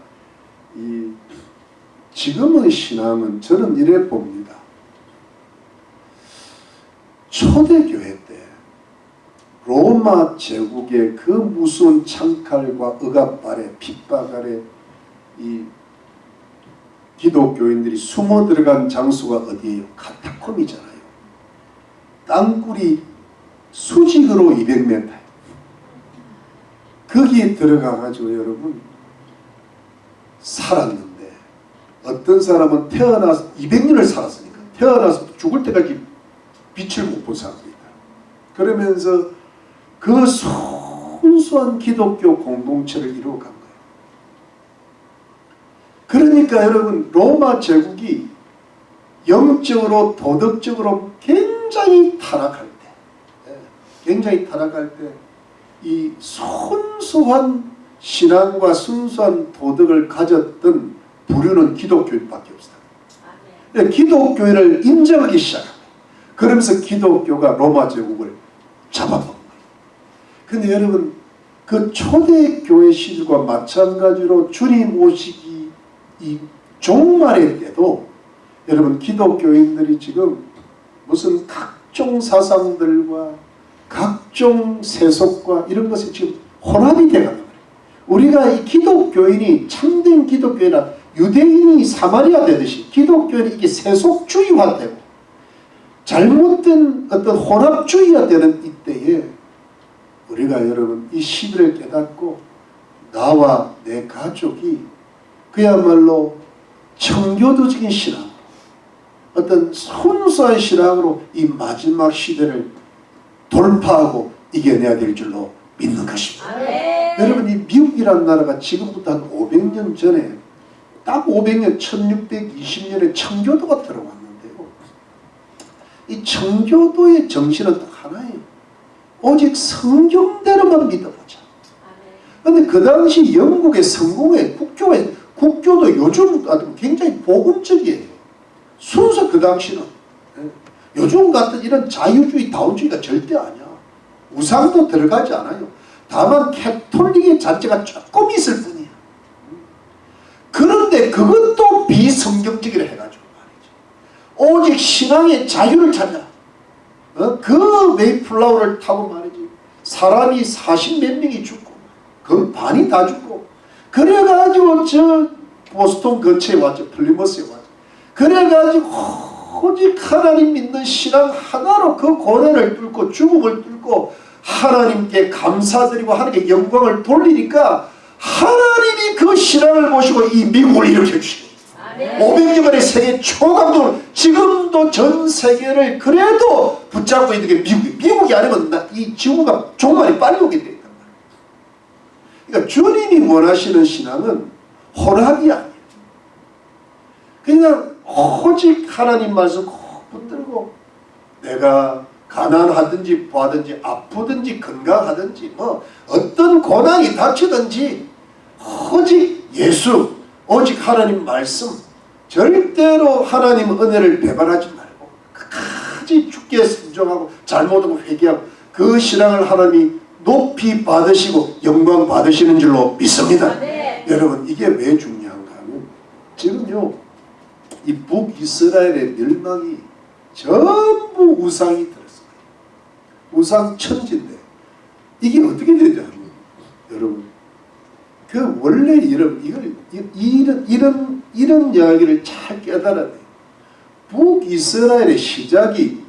이 지금의 신앙은 저는 이래 봅니다. 초대교회 때 로마 제국의 그 무서운 창칼과 억압 아래 핍박 아래 이 기독교인들이 숨어 들어간 장소가 어디예요? 카타콤이잖아요. 땅굴이 수직으로 200m. 거기에 들어가가지고 여러분 살았는데 어떤 사람은 태어나서 200년을 살았으니까 태어나서 죽을 때까지 빛을 못 본 사람입니다. 그러면서 그 순수한 기독교 공동체를 이루어간 거예요. 그러니까 여러분 로마 제국이 영적으로 도덕적으로 굉장히 타락할 때 이 순수한 신앙과 순수한 도덕을 가졌던 부류는 기독교인밖에 없어요. 기독교인을 인정하기 시작합니다. 그러면서 기독교가 로마 제국을 잡아먹은 거예요. 근데 여러분 그 초대교회 시절과 마찬가지로 주님 오시기 이 종말의 때도 여러분 기독교인들이 지금 무슨 각종 사상들과 각종 세속과 이런 것에 지금 혼합이 되어가는 거예요. 우리가 이 기독교인이 참된 기독교인이나 유대인이 사마리아 되듯이 기독교인이 이게 세속주의화되고 잘못된 어떤 혼합주의가 되는 이때에 우리가 여러분 이 시대를 깨닫고 나와 내 가족이 그야말로 청교도적인 신앙 어떤 순수한 신앙으로 이 마지막 시대를 돌파하고 이겨내야 될 줄로 믿는 것입니다. 여러분 이 미국이라는 나라가 지금부터 한 500년 전에 딱 500년 1620년에 청교도가 들어왔는데요. 이 청교도의 정신은 딱 하나예요. 오직 성경대로만 믿어보자. 그런데 그 당시 영국의 성공의 국교도 요즘 굉장히 복음적이에요. 순수 그 당시는. 요즘 같은 이런 자유주의, 다원주의가 절대 아니야. 우상도 들어가지 않아요. 다만 캐톨릭의 잔재가 조금 있을 뿐이야. 그런데 그것도 비성경적이라 해가지고 말이죠. 오직 신앙의 자유를 찾아. 그 메이플라워를 타고 말이지. 사람이 40몇 명이 죽고 그 반이 다 죽고 그래가지고 저 보스턴 근처에 왔죠. 플리머스에 왔죠. 그래가지고 오직 하나님 믿는 신앙 하나로 그 고난을 뚫고 죽음을 뚫고 하나님께 감사드리고 하나님께 영광을 돌리니까 하나님이 그 신앙을 보시고 이 미국을 일으켜주시고 500년간의 세계 초강도를 지금도 전 세계를 그래도 붙잡고 있는 게 미국이 아니면 이 지구가 종말이 빨리 오게 되어 있단 말이에요. 그러니까 주님이 원하시는 신앙은 혼합이 아니에요. 그냥 오직 하나님 말씀 꼭 붙들고 내가 가난하든지 부하든지 아프든지 건강하든지 뭐 어떤 고난이 닥치든지 오직 예수 오직 하나님 말씀 절대로 하나님 은혜를 배반하지 말고 끝까지 주께 순종하고 잘못하고 회개하고 그 신앙을 하나님이 높이 받으시고 영광 받으시는 줄로 믿습니다. 여러분 이게 왜 중요한가 하면 지금요 이 북이스라엘의 멸망이 전부 우상이 들었어요. 우상 천지인데 이게 어떻게 되냐 하면 여러분 그 원래 이런 이야기를 잘 깨달아야 돼요. 북이스라엘의 시작이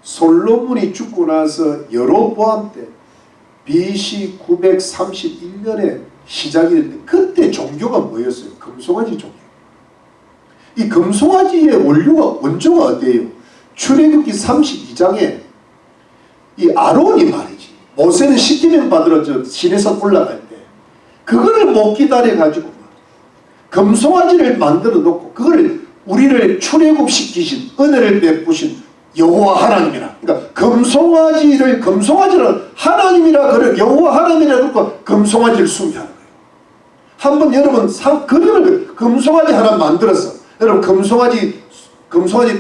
솔로몬이 죽고 나서 여로보암 때 BC 931년에 시작이 됐는데 그때 종교가 뭐였어요? 금송아지 종교. 이 금송아지의 원조가 어디예요? 출애굽기 32장에 이 아론이 말이지. 모세는 십계명 받으러 저 시내산 올라갈 때 그거를 못 기다려 가지고 금송아지를 만들어 놓고 그걸 우리를 출애굽시키신 은혜를 베푸신 여호와 하나님이라. 그러니까 금송아지를 하나님이라 그래. 여호와 하나님이라 그러고 금송아지를 숭배하는 거예요. 한번 여러분 그림을 금송아지 하나 만들어서 여러분 금송아지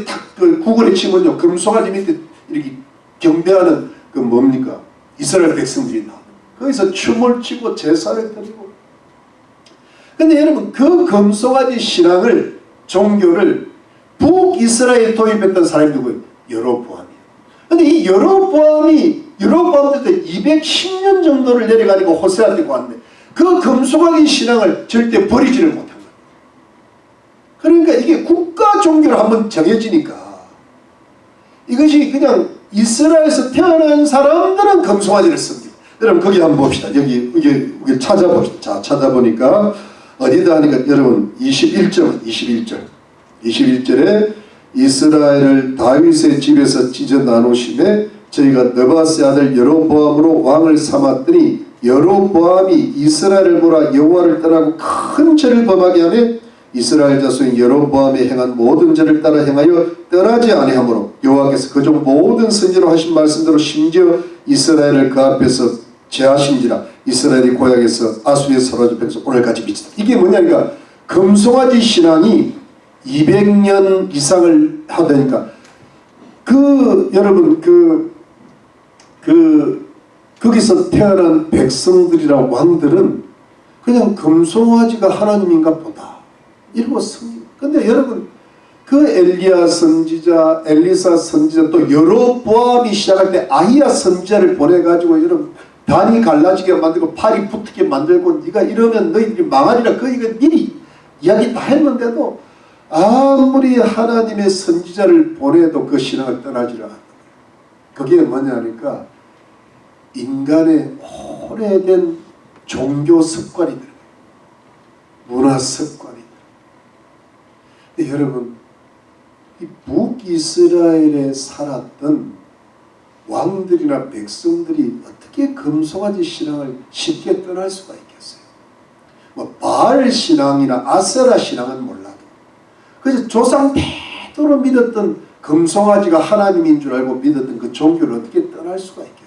탁 그 구글에 치면요 금송아지 밑에 이렇게 경배하는 그 뭡니까 이스라엘 백성들이 나옵니다. 거기서 춤을 추고 제사를 드리고. 근데 여러분 그 금송아지 신앙을 종교를 북이스라엘에 도입했던 사람이 누구예요? 여로보암이에요. 근데 이 여로보암도 210년 정도를 내려가지고 호세아 때고 왔는데 그 금송아지 신앙을 절대 버리지를 못한 거예요. 그러니까 이게 국가 종교로 한번 정해지니까 이것이 그냥 이스라엘에서 태어난 사람들은 금송아지를 씁니다. 여러분 거기 한번 봅시다. 여기 찾아봅시다. 자, 찾아보니까 어디다 하니까 여러분 21절에 이스라엘을 다윗의 집에서 찢어 나누심에 저희가 느바스의 아들 여로보암으로 왕을 삼았더니 여로보암이 이스라엘을 보라 여호와를 떠나고 큰 죄를 범하게 하며 이스라엘 자손인 여로보암이 행한 모든 죄를 따라 행하여 떠나지 아니하므로 여호와께서 그종 모든 선지로 하신 말씀대로 심지어 이스라엘을 그 앞에서 제하신지라 이스라엘이 고향에서 아수리에 사로잡혀 오늘까지 미치다. 이게 뭐냐니까 금송아지 신앙이 200년 이상을 하다니까 여러분 거기서 태어난 백성들이라 왕들은 그냥 금송아지가 하나님인가 보다 이러고 씁니다. 근데 여러분 그 엘리야 선지자, 엘리사 선지자 또 여로보암이 시작할 때 아히야 선지자를 보내가지고 여러분 단이 갈라지게 만들고 팔이 붙게 만들고 네가 이러면 너희들이 망하리라 그 이거 미리 이야기 다 했는데도 아무리 하나님의 선지자를 보내도 그 신앙을 떠나지를 않는 거예요. 그게 뭐냐니까 인간의 오래된 종교 습관이들, 문화 습관이들. 근데 여러분 이 북이스라엘에 살았던 왕들이나 백성들이 어떻게 금송아지 신앙을 쉽게 떠날 수가 있겠어요? 뭐 바알 신앙이나 아세라 신앙은 몰라도 그래서 조상 대대로 믿었던 금송아지가 하나님인 줄 알고 믿었던 그 종교를 어떻게 떠날 수가 있겠어요?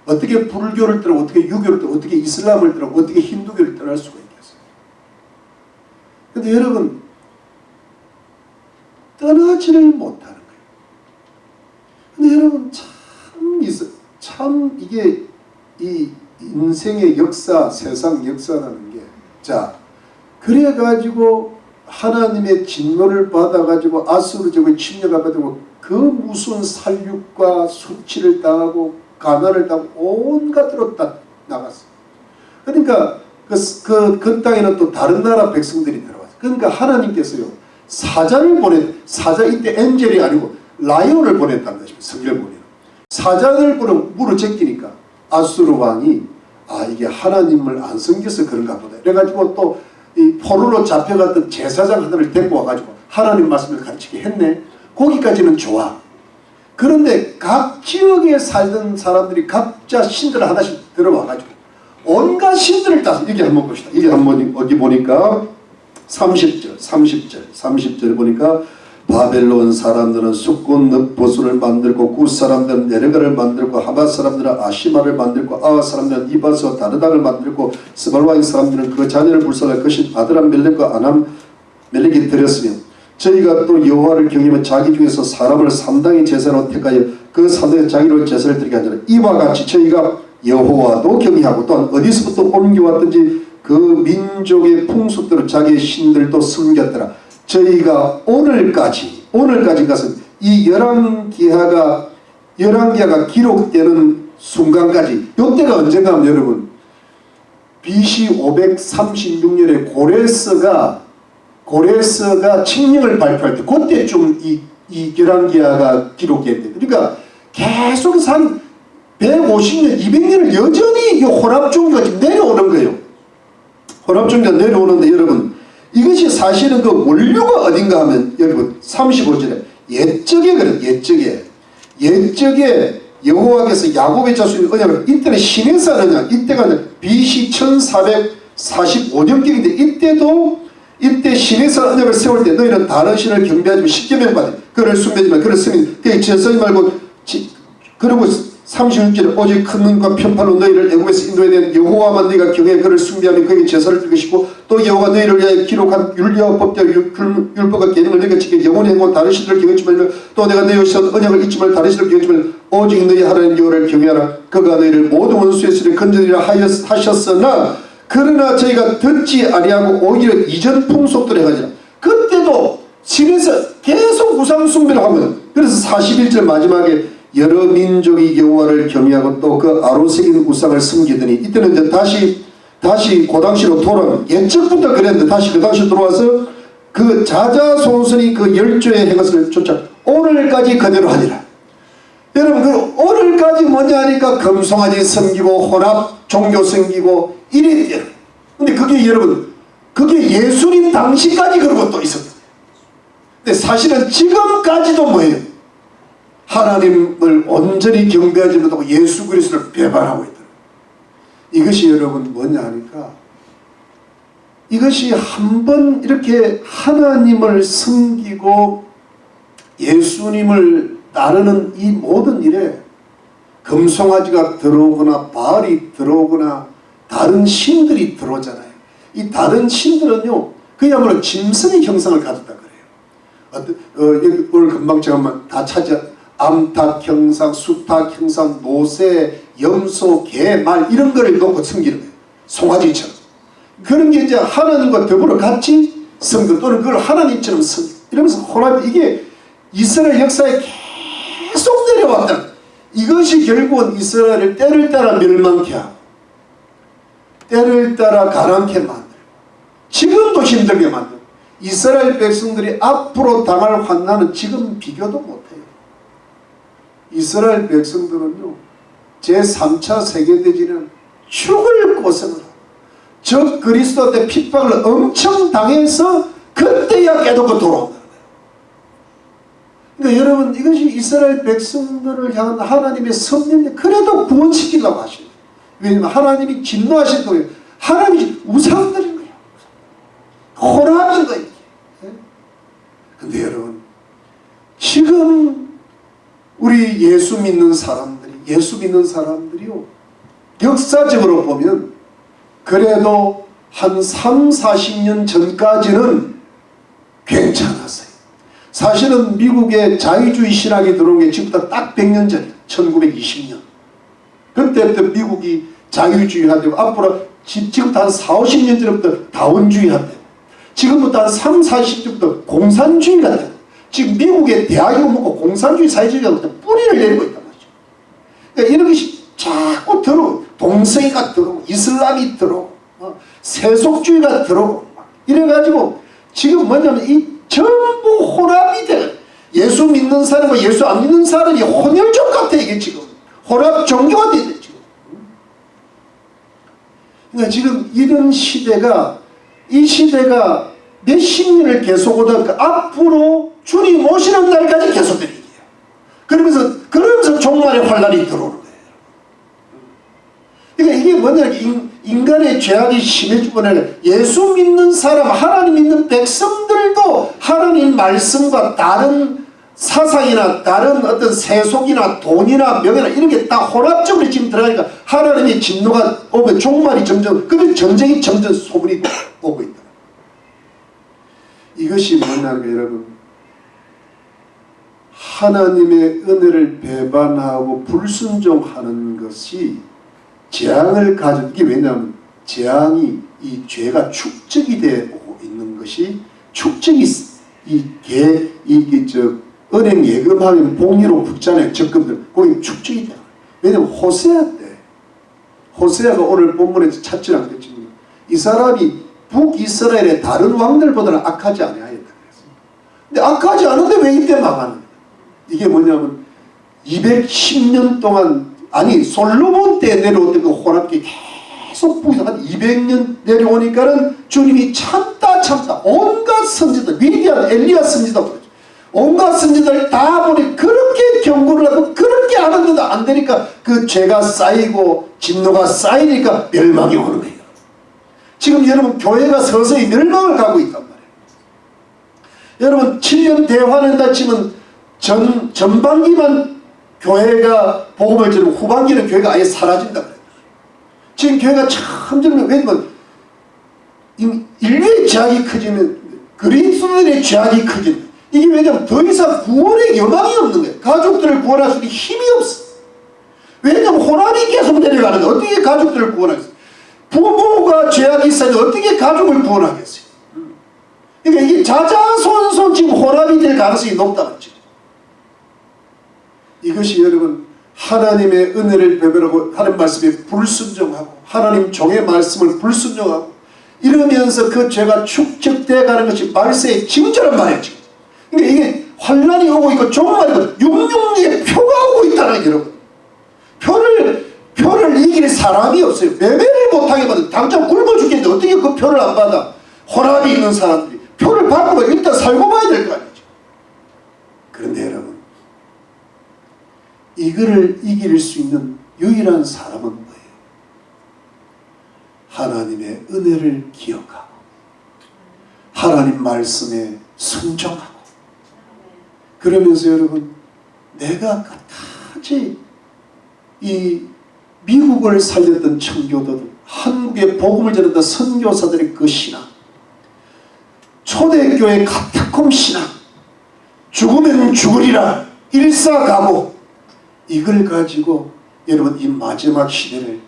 어떻게 불교를 떠나고 어떻게 유교를 떠나고 어떻게 이슬람을 떠나고 어떻게 힌두교를 떠날 수가 있겠어요? 근데 여러분 떠나지를 못하는 거예요. 근데 여러분 참 이게 이 인생의 역사, 세상 역사라는 게 자 그래가지고 하나님의 진노를 받아가지고 아수르 제국에 침략을 받고 그 무슨 살육과 수치를 당하고 가난을 당하고 온갖으로 다 나갔어요. 그러니까 그 땅에는 또 다른 나라 백성들이 들어왔어요. 그러니까 하나님께서요 사자를 사자 이때 엔젤이 아니고 라이온을 보냈다는 것입니다. 성경을 보면 사자를 물어 제끼니까 아수르 왕이 이게 하나님을 안 섬겨서 그런가 보다. 그래가지고 또 이 포로로 잡혀갔던 제사장 하나를 데리고 와가지고 하나님 말씀을 가르치게 했네. 거기까지는 좋아. 그런데 각 지역에 살던 사람들이 각자 신들을 하나씩 들어와가지고 온갖 신들을 다 여기 한번 봅시다. 여기 한번 어디 보니까 30절 보니까 바벨론 사람들은 숫꽃 늪보수를 만들고 굿 사람들은 네르가를 만들고 하맛 사람들은 아시마를 만들고 아와 사람들은 니바스와 다르닥을 만들고 스발와인 사람들은 그 자녀를 불살할 것인 아드람 멜렉과 아남 멜렉이 드렸으며 저희가 또 여호와를 경외하며 자기 중에서 사람을 삼당의 제사로 택하여 그 사도의 자기로 제사를 드리게 하니라. 이와 같이 저희가 여호와도 경외하고 또한 어디서부터 옮겨왔든지 그 민족의 풍습대로 자기의 신들도 섬겼더라. 저희가 오늘까지 가서 이 열왕기하가 기록되는 순간까지 이때가 언젠가 하면 여러분 BC 536년에 고레스가 칙령을 발표할 때 그때쯤 이 열왕기하가 기록됐대. 그러니까 계속 150년 200년을 여전히 이 혼합종교가 지금 내려오는 거예요. 혼합종교가 내려오는데 여러분 이것이 사실은 그 원료가 어딘가 하면 여러분 35절에 옛적에 그래. 옛적에 여호와께서 야곱의 자손이 언약을 이때는 시내산 언약 이때가 BC 1445년경인데 이때도 이때 신에서 언약을 세울 때 너희는 다른 신을 경배하지 말고 십계명 받아 그를 숭배하지 말고 그를 쓰면 그의 죄쓰지 말고 그리고 36절에 오직 큰 눈과 편팔로 너희를 애굽에서 인도에 대한 여호와만 너희가 경외 그를 숭배하며 그에게 제사를 드릴 것이고 또 여호와가 너희를 위하여 기록한 율례와 법대로 율법과 계명을 너희가 지켜 영원히 행하고 다른 신들을 경외하지 말며 또 내가 너희와 세운 언약을 잊지 말고 다른 신들을 경외하지 말고 오직 너희 하나님 여호와를 경외하라. 그가 너희를 모든 원수의 손에 건져내리라 하셨으나 그러나 저희가 듣지 아니하고 오히려 이전 풍속대로 행하지라. 그때도 신에서 계속 우상 숭배를 하거든. 그래서 41절 마지막에 여러 민족이 여호와를 경외하고 또 그 아로 새긴 우상을 섬기더니 이때는 이제 다시 그 당시로 돌아오면 옛적부터 그랬는데 다시 그 당시로 돌아와서 그 자자손손이 그 열조의 행것을 쫓아 오늘까지 그대로 하니라. 여러분 그 오늘까지 뭐냐 하니까 금송아지 섬기고 혼합 종교 섬기고 이랬대요. 근데 그게 여러분 그게 예수님 당시까지 그런 것도 있었어요. 근데 사실은 지금까지도 뭐예요? 하나님을 온전히 경배하지 못하고 예수 그리스도를 배반하고 있다. 이것이 여러분 뭐냐 하니까 이것이 한번 이렇게 하나님을 섬기고 예수님을 따르는 이 모든 일에 금송아지가 들어오거나 바알이 들어오거나 다른 신들이 들어오잖아요. 이 다른 신들은요 그야말로 짐승의 형상을 가졌다 그래요. 여기 오늘 금방 제가 다 찾아 암탉 형상, 수탉 형상, 노새, 염소, 개, 말 이런 거를 놓고 섬기는 거예요. 송아지처럼. 그런 게 이제 하나님과 더불어 같이 섬기고 또는 그걸 하나님처럼 섬기고 이러면서 혼합 이게 이스라엘 역사에 계속 내려왔다. 이것이 결국은 이스라엘을 때를 따라 멸망케 하고 때를 따라 가난케 만들고 지금도 힘들게 만들고 이스라엘 백성들이 앞으로 당할 환난은 지금 비교도 못해요. 이스라엘 백성들은요 제3차 세계대전은 죽을 고생을 하고 적 그리스도한테 핍박을 엄청 당해서 그때야 깨닫고 돌아온다는 거예요. 그러니까 여러분 이것이 이스라엘 백성들을 향한 하나님의 섭리인데 그래도 구원시키려고 하시는 거예요. 왜냐하면 하나님이 진노하신 거예요. 하나님이 우상들인 거예요. 혼합인 거예요. 근데 여러분 지금 우리 예수 믿는 사람들이요 역사적으로 보면 그래도 한 3, 40년 전까지는 괜찮았어요. 사실은 미국의 자유주의 신학이 들어온 게 지금부터 딱 100년 전이에요. 1920년. 그때부터 미국이 자유주의 하되고 앞으로 지금부터 한 4, 50년 전부터 다원주의 하되고 지금부터 한 3, 40년부터 공산주의가 되고 지금 미국의 대학이 먹고 공산주의 사회주의가 뿌리를 내리고 있단 말이죠. 그러니까 이런 것이 자꾸 들어오고 동성애가 들어오고 이슬람이 들어오고 세속주의가 들어오고 이래가지고 지금 뭐냐면 이 전부 혼합이 돼. 예수 믿는 사람과 예수 안 믿는 사람이 혼혈족 같아 이게 지금. 혼합 종교가 돼 지금. 그러니까 지금 이런 시대가 이 시대가 몇십 년을 계속 오다가 앞으로 주님 오시는 날까지 계속되는 거예요. 그러면서 종말의 환란이 들어오는 거예요. 그러니까 이게 뭐냐 인간의 죄악이 심해지고 예수 믿는 사람 하나님 믿는 백성들도 하나님 말씀과 다른 사상이나 다른 어떤 세속이나 돈이나 명예나 이런 게 다 혼합적으로 지금 들어가니까 하나님의 진노가 오면 종말이 점점 근데 전쟁이 점점 소문이 오고 있다. 이것이 뭐냐면 여러분 하나님의 은혜를 배반하고 불순종하는 것이 재앙을 가져 이게 왜냐하면 재앙이 이 죄가 축적이 되고 있는 것이 축적이 은행 예금하면 봉리로 붙잖아요. 적금들 거기 축적이 돼요. 왜냐하면 호세아가 오늘 본문에서 찾지 않겠지만 이 사람이 북이스라엘의 다른 왕들보다는 악하지 아니하였다. 근데 악하지 않은데 왜 이때 망하는 거야? 이게 뭐냐면 210년 동안 아니 솔로몬 때 내려오던 그 혼합기 계속 북에서 한 200년 내려오니까는 주님이 참다 온갖 선지자 위대한 엘리야 선지자 온갖 선지자를 다 보니 그렇게 경고를 하고 그렇게 하는데도 안 되니까 그 죄가 쌓이고 진노가 쌓이니까 멸망이 오는 거예요. 지금 여러분 교회가 서서히 멸망을 가고 있단 말이에요. 여러분 7년 대환한다 치면 전반기만 교회가 복음을 전하고 후반기는 교회가 아예 사라진다 그래요. 지금 교회가 참 왜냐면 인류의 죄악이 커지면 그리스도인의 죄악이 커지면 이게 왜냐면 더 이상 구원의 여망이 없는 거예요. 가족들을 구원할 수 있는 힘이 없어. 왜냐면 혼합이 계속 내려가는데 어떻게 가족들을 구원하겠어요? 부모가 죄악이 있어도 어떻게 가족을 구원하겠어요? 그러니까 이게 자자손손 지금 혼합이 될 가능성이 높다는 거죠. 이것이 여러분 하나님의 은혜를 배별하고 하나님 말씀에 불순종하고 하나님 종의 말씀을 불순종하고 이러면서 그 죄가 축적되어 가는 것이 말세의 징조란 말이죠. 그러니까 이게 환란이 오고 있고 종말이고 666의 표가 오고 있다는 거예요. 여러분 표를 이길 사람이 없어요. 매매를 못하게 받아. 당장 굶어 죽겠는데 어떻게 그 표를 안 받아? 혼합이 있는 사람들이 표를 받고 일단 살고 봐야 될 거 아니죠. 그런데 여러분 이거를 이길 수 있는 유일한 사람은 뭐예요? 하나님의 은혜를 기억하고 하나님 말씀에 순종하고 그러면서 여러분 내가 끝까지 이 미국을 살렸던 청교도들 한국에 복음을 전했던 선교사들의 그 신앙 초대교회 카타콤 신앙 죽으면 죽으리라 일사가고 이걸 가지고 여러분 이 마지막 시대를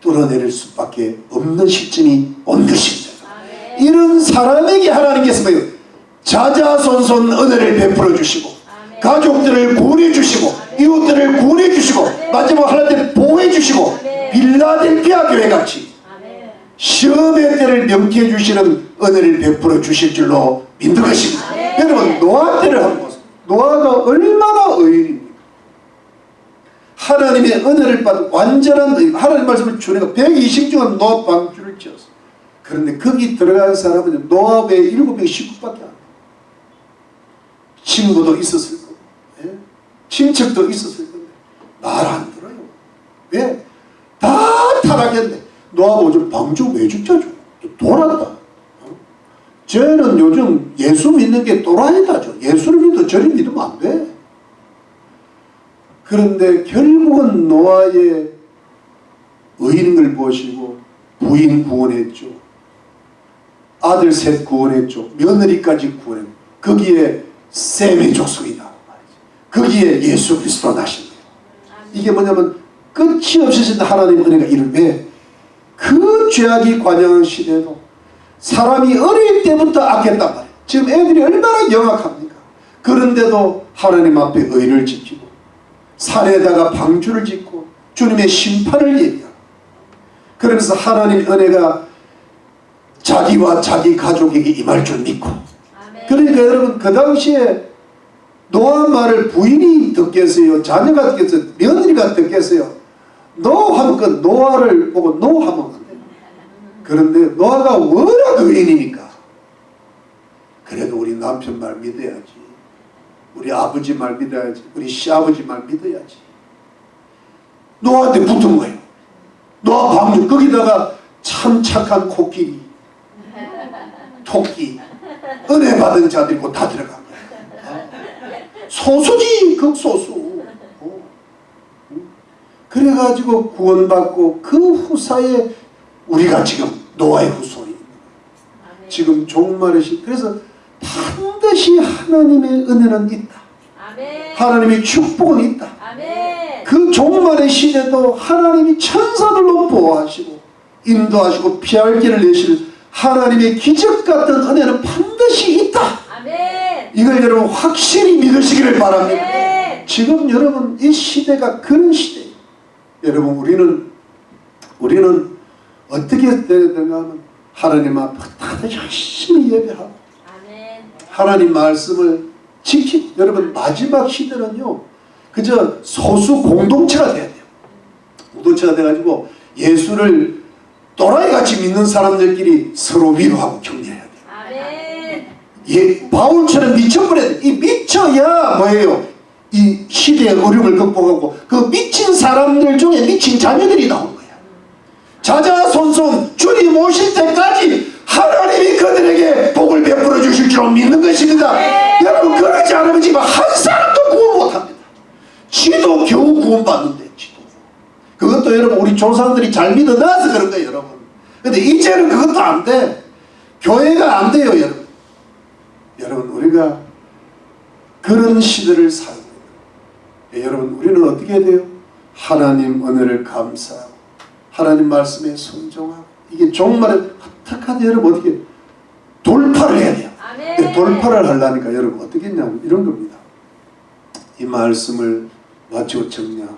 뚫어내릴 수밖에 없는 시점이 온 것입니다. 이런 사람에게 하나님께서 뭐예요? 자자손손 은혜를 베풀어 주시고 가족들을 구원해 주시고 이웃들을 구원해 주시고 마지막 하나님 보호해 주시고 빌라델피아 교회 같이 시험의 때를 명쾌해 주시는 은혜를 베풀어 주실 줄로 믿는 것입니다. 여러분 노아 때를 한번 보세요. 노아가 얼마나 의인입니까? 하나님의 은혜를 받은 완전한 의인. 하나님 말씀을 주니까 120주간 노아 방주를 지었어. 그런데 거기 들어간 사람은 노아 외에 7명 식구밖에 안 돼요. 친구도 있었을 거고 친척도 있었을 건데 말 안 들어요. 왜? 다 타락했네. 노아가 요즘 방주 왜 죽자죠? 돌았다. 쟤는 요즘 예수 믿는 게 또라이다죠. 예수를 믿어 저를 믿으면 안 돼. 그런데 결국은 노아의 의인을 보시고 부인 구원했죠. 아들 셋 구원했죠. 며느리까지 구원했죠. 거기에 셈의 족속이 나오고 말이죠. 거기에 예수 그리스도 나신 거예요. 이게 뭐냐면 끝이 없으신 하나님 은혜가 이르되 그 죄악이 관영한 시대에도 사람이 어릴 때부터 악했단 말이에요. 지금 애들이 얼마나 영악합니까? 그런데도 하나님 앞에 의를 지키고 산에다가 방주를 짓고 주님의 심판을 예비하고 그러면서 하나님의 은혜가 자기와 자기 가족에게 임할 줄 믿고 그러니까 여러분 그 당시에 노아 말을 부인이 듣겠어요? 자녀가 듣겠어요? 며느리가 듣겠어요? 노 하면 그 노아를 보고 노 하면 안 돼요. 그런데 노아가 워낙 의인이니까 그래도 우리 남편 말 믿어야지. 우리 아버지 말 믿어야지. 우리 시아버지 말 믿어야지. 노아한테 붙은 거예요. 노아 방주 거기다가 참 착한 코끼리 토끼 은혜 받은 자들이고 다 들어간 거예요. 소수지 극소수. 그래가지고 구원받고 그 후사에 우리가 지금 노아의 후손이 지금 종말의 시 그래서 반드시 하나님의 은혜는 있다. 하나님의 축복은 있다. 그 종말의 시대도 하나님이 천사들로 보호하시고 인도하시고 피할 길을 내실 하나님의 기적 같은 은혜는 반드시 있다. 이걸 여러분 확실히 믿으시기를 바랍니다. 지금 여러분 이 시대가 그런 시대예요. 여러분 우리는 어떻게 해야 되는가 하면 하나님 앞에 다들 열심히 예배하고 하나님 말씀을 지키고 여러분 마지막 시대는요 그저 소수 공동체가 돼야 돼요. 공동체가 돼가지고 예수를 또라이같이 믿는 사람들끼리 서로 위로하고 격려해야 돼요. 바울처럼 미쳐버려야 돼요. 이 미쳐야 뭐예요? 이 시대의 어려움을 극복하고 그 미친 사람들 중에 미친 자녀들이 나오는 거예요. 자자손손 주님 오실 때까지 하나님이 그들에게 복을 베풀어 주실 줄 믿는 것입니다. 여러분 그러지 않으면 지금 한 사람도 구원 못합니다. 지도 겨우 구원받는데 지도. 그것도 여러분 우리 조상들이 잘 믿어놔서 그런 거예요 여러분. 근데 이제는 그것도 안 돼. 교회가 안 돼요 여러분. 여러분 우리가 그런 시대를 살고 여러분 우리는 어떻게 해야 돼요? 하나님 은혜를 감사하고 하나님 말씀에 순종하고 이게 정말 어떡하지 여러분 어떻게 돌파를 해야 돼요. 돌파를 하려니까 여러분 어떻게 했냐면 이런 겁니다. 이 말씀을 마치고 정리합니다.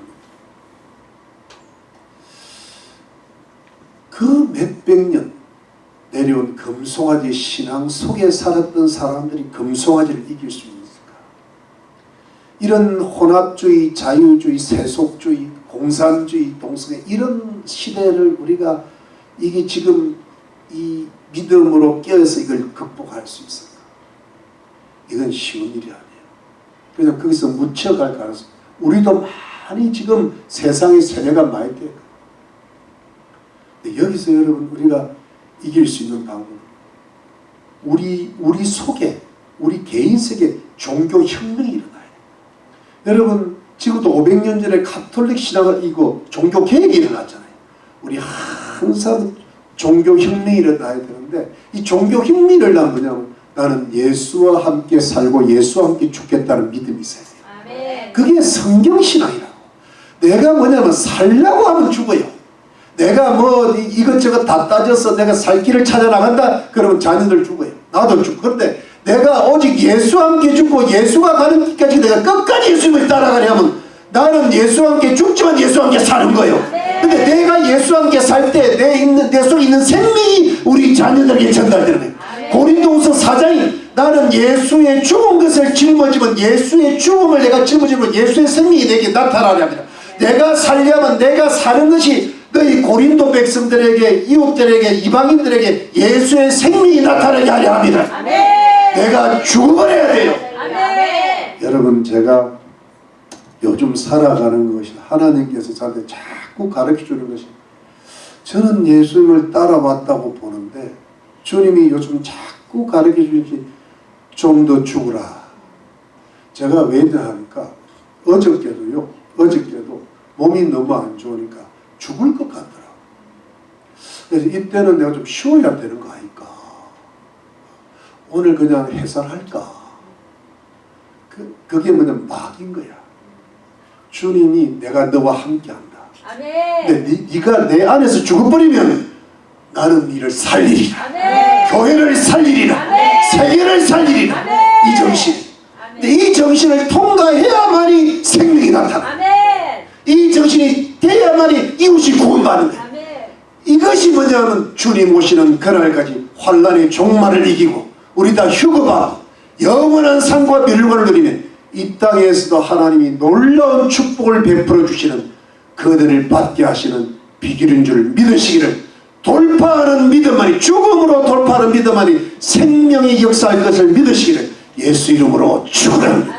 그 몇백 년 내려온 금송아지 신앙 속에 살았던 사람들이 금송아지를 이길 수 있을까? 이런 혼합주의, 자유주의, 세속주의, 공산주의, 동성애 이런 시대를 우리가 이게 지금 이 믿음으로 깨어서 이걸 극복할 수 있을까? 이건 쉬운 일이 아니에요. 그래서 거기서 묻혀갈 가능성. 우리도 많이 지금 세상의 세뇌가 많이 돼요. 근데 여기서 여러분 우리가 이길 수 있는 방법은 우리 속에 우리 개인 속에 종교 혁명이 일어나요. 여러분 지금도 500년 전에 가톨릭 신앙을 이고 종교 개혁이 일어났잖아요. 우리 항상 종교 혁명이 일어나야 되는데 이 종교 혁명이 일어나면 뭐냐면 나는 예수와 함께 살고 예수와 함께 죽겠다는 믿음이 있어야 돼요. 아멘. 그게 성경신앙이라고. 내가 뭐냐면 살려고 하면 죽어요. 내가 뭐 이것저것 다 따져서 내가 살 길을 찾아 나간다 그러면 자녀들 죽어요. 나도 죽고. 그런데 내가 오직 예수와 함께 죽고 예수가 가는 길까지 내가 끝까지 예수님을 따라가려면 나는 예수와 함께 죽지만 예수와 함께 사는 거예요. 근데 내가 예수와 함께 살 때 내 속에 있는 생명이 우리 자녀들에게 전달되는 거예요. 고린도후서 4장이 나는 예수의 죽은 것을 짊어지면 예수의 죽음을 내가 짊어지면 예수의 생명이 내게 나타나려 합니다. 내가 살려면 내가 사는 것이 너희 고린도 백성들에게 이웃들에게 이방인들에게 예수의 생명이 나타나게 하려 합니다. 아멘. 내가 죽어버려야 돼요. 아멘. 여러분 제가 요즘 살아가는 것이 하나님께서 저한테 자꾸 가르쳐주는 것이 저는 예수님을 따라왔다고 보는데 주님이 요즘 자꾸 가르쳐주시 좀 더 죽으라. 제가 왜냐하니까 어저께도 몸이 너무 안 좋으니까 죽을 것 같더라고. 그래서 이때는 내가 좀 쉬어야 되는 거 아닐까. 오늘 그냥 해산할까. 그게 뭐냐면 막인 거야. 주님이 내가 너와 함께한다. 아멘. 근데 네가 내 안에서 죽어버리면 나는 너를 살리리라. 아멘. 교회를 살리리라. 아멘. 세계를 살리리라. 아멘. 이 정신. 아멘. 근데 이 정신을 통과해야만이 생명이 나타나. 아멘. 이 정신이 돼야만이 이웃이 구원받는 거예요. 이것이 뭐냐면 주님 오시는 그날까지 환난의 종말을 이기고 우리 다 휴거받고 영원한 상과 멸관을 누리는 이 땅에서도 하나님이 놀라운 축복을 베풀어 주시는 그들을 받게 하시는 비결인 줄 믿으시기를 돌파하는 믿음만이 죽음으로 돌파하는 믿음만이 생명이 역사할 것을 믿으시기를 예수 이름으로 축원합니다.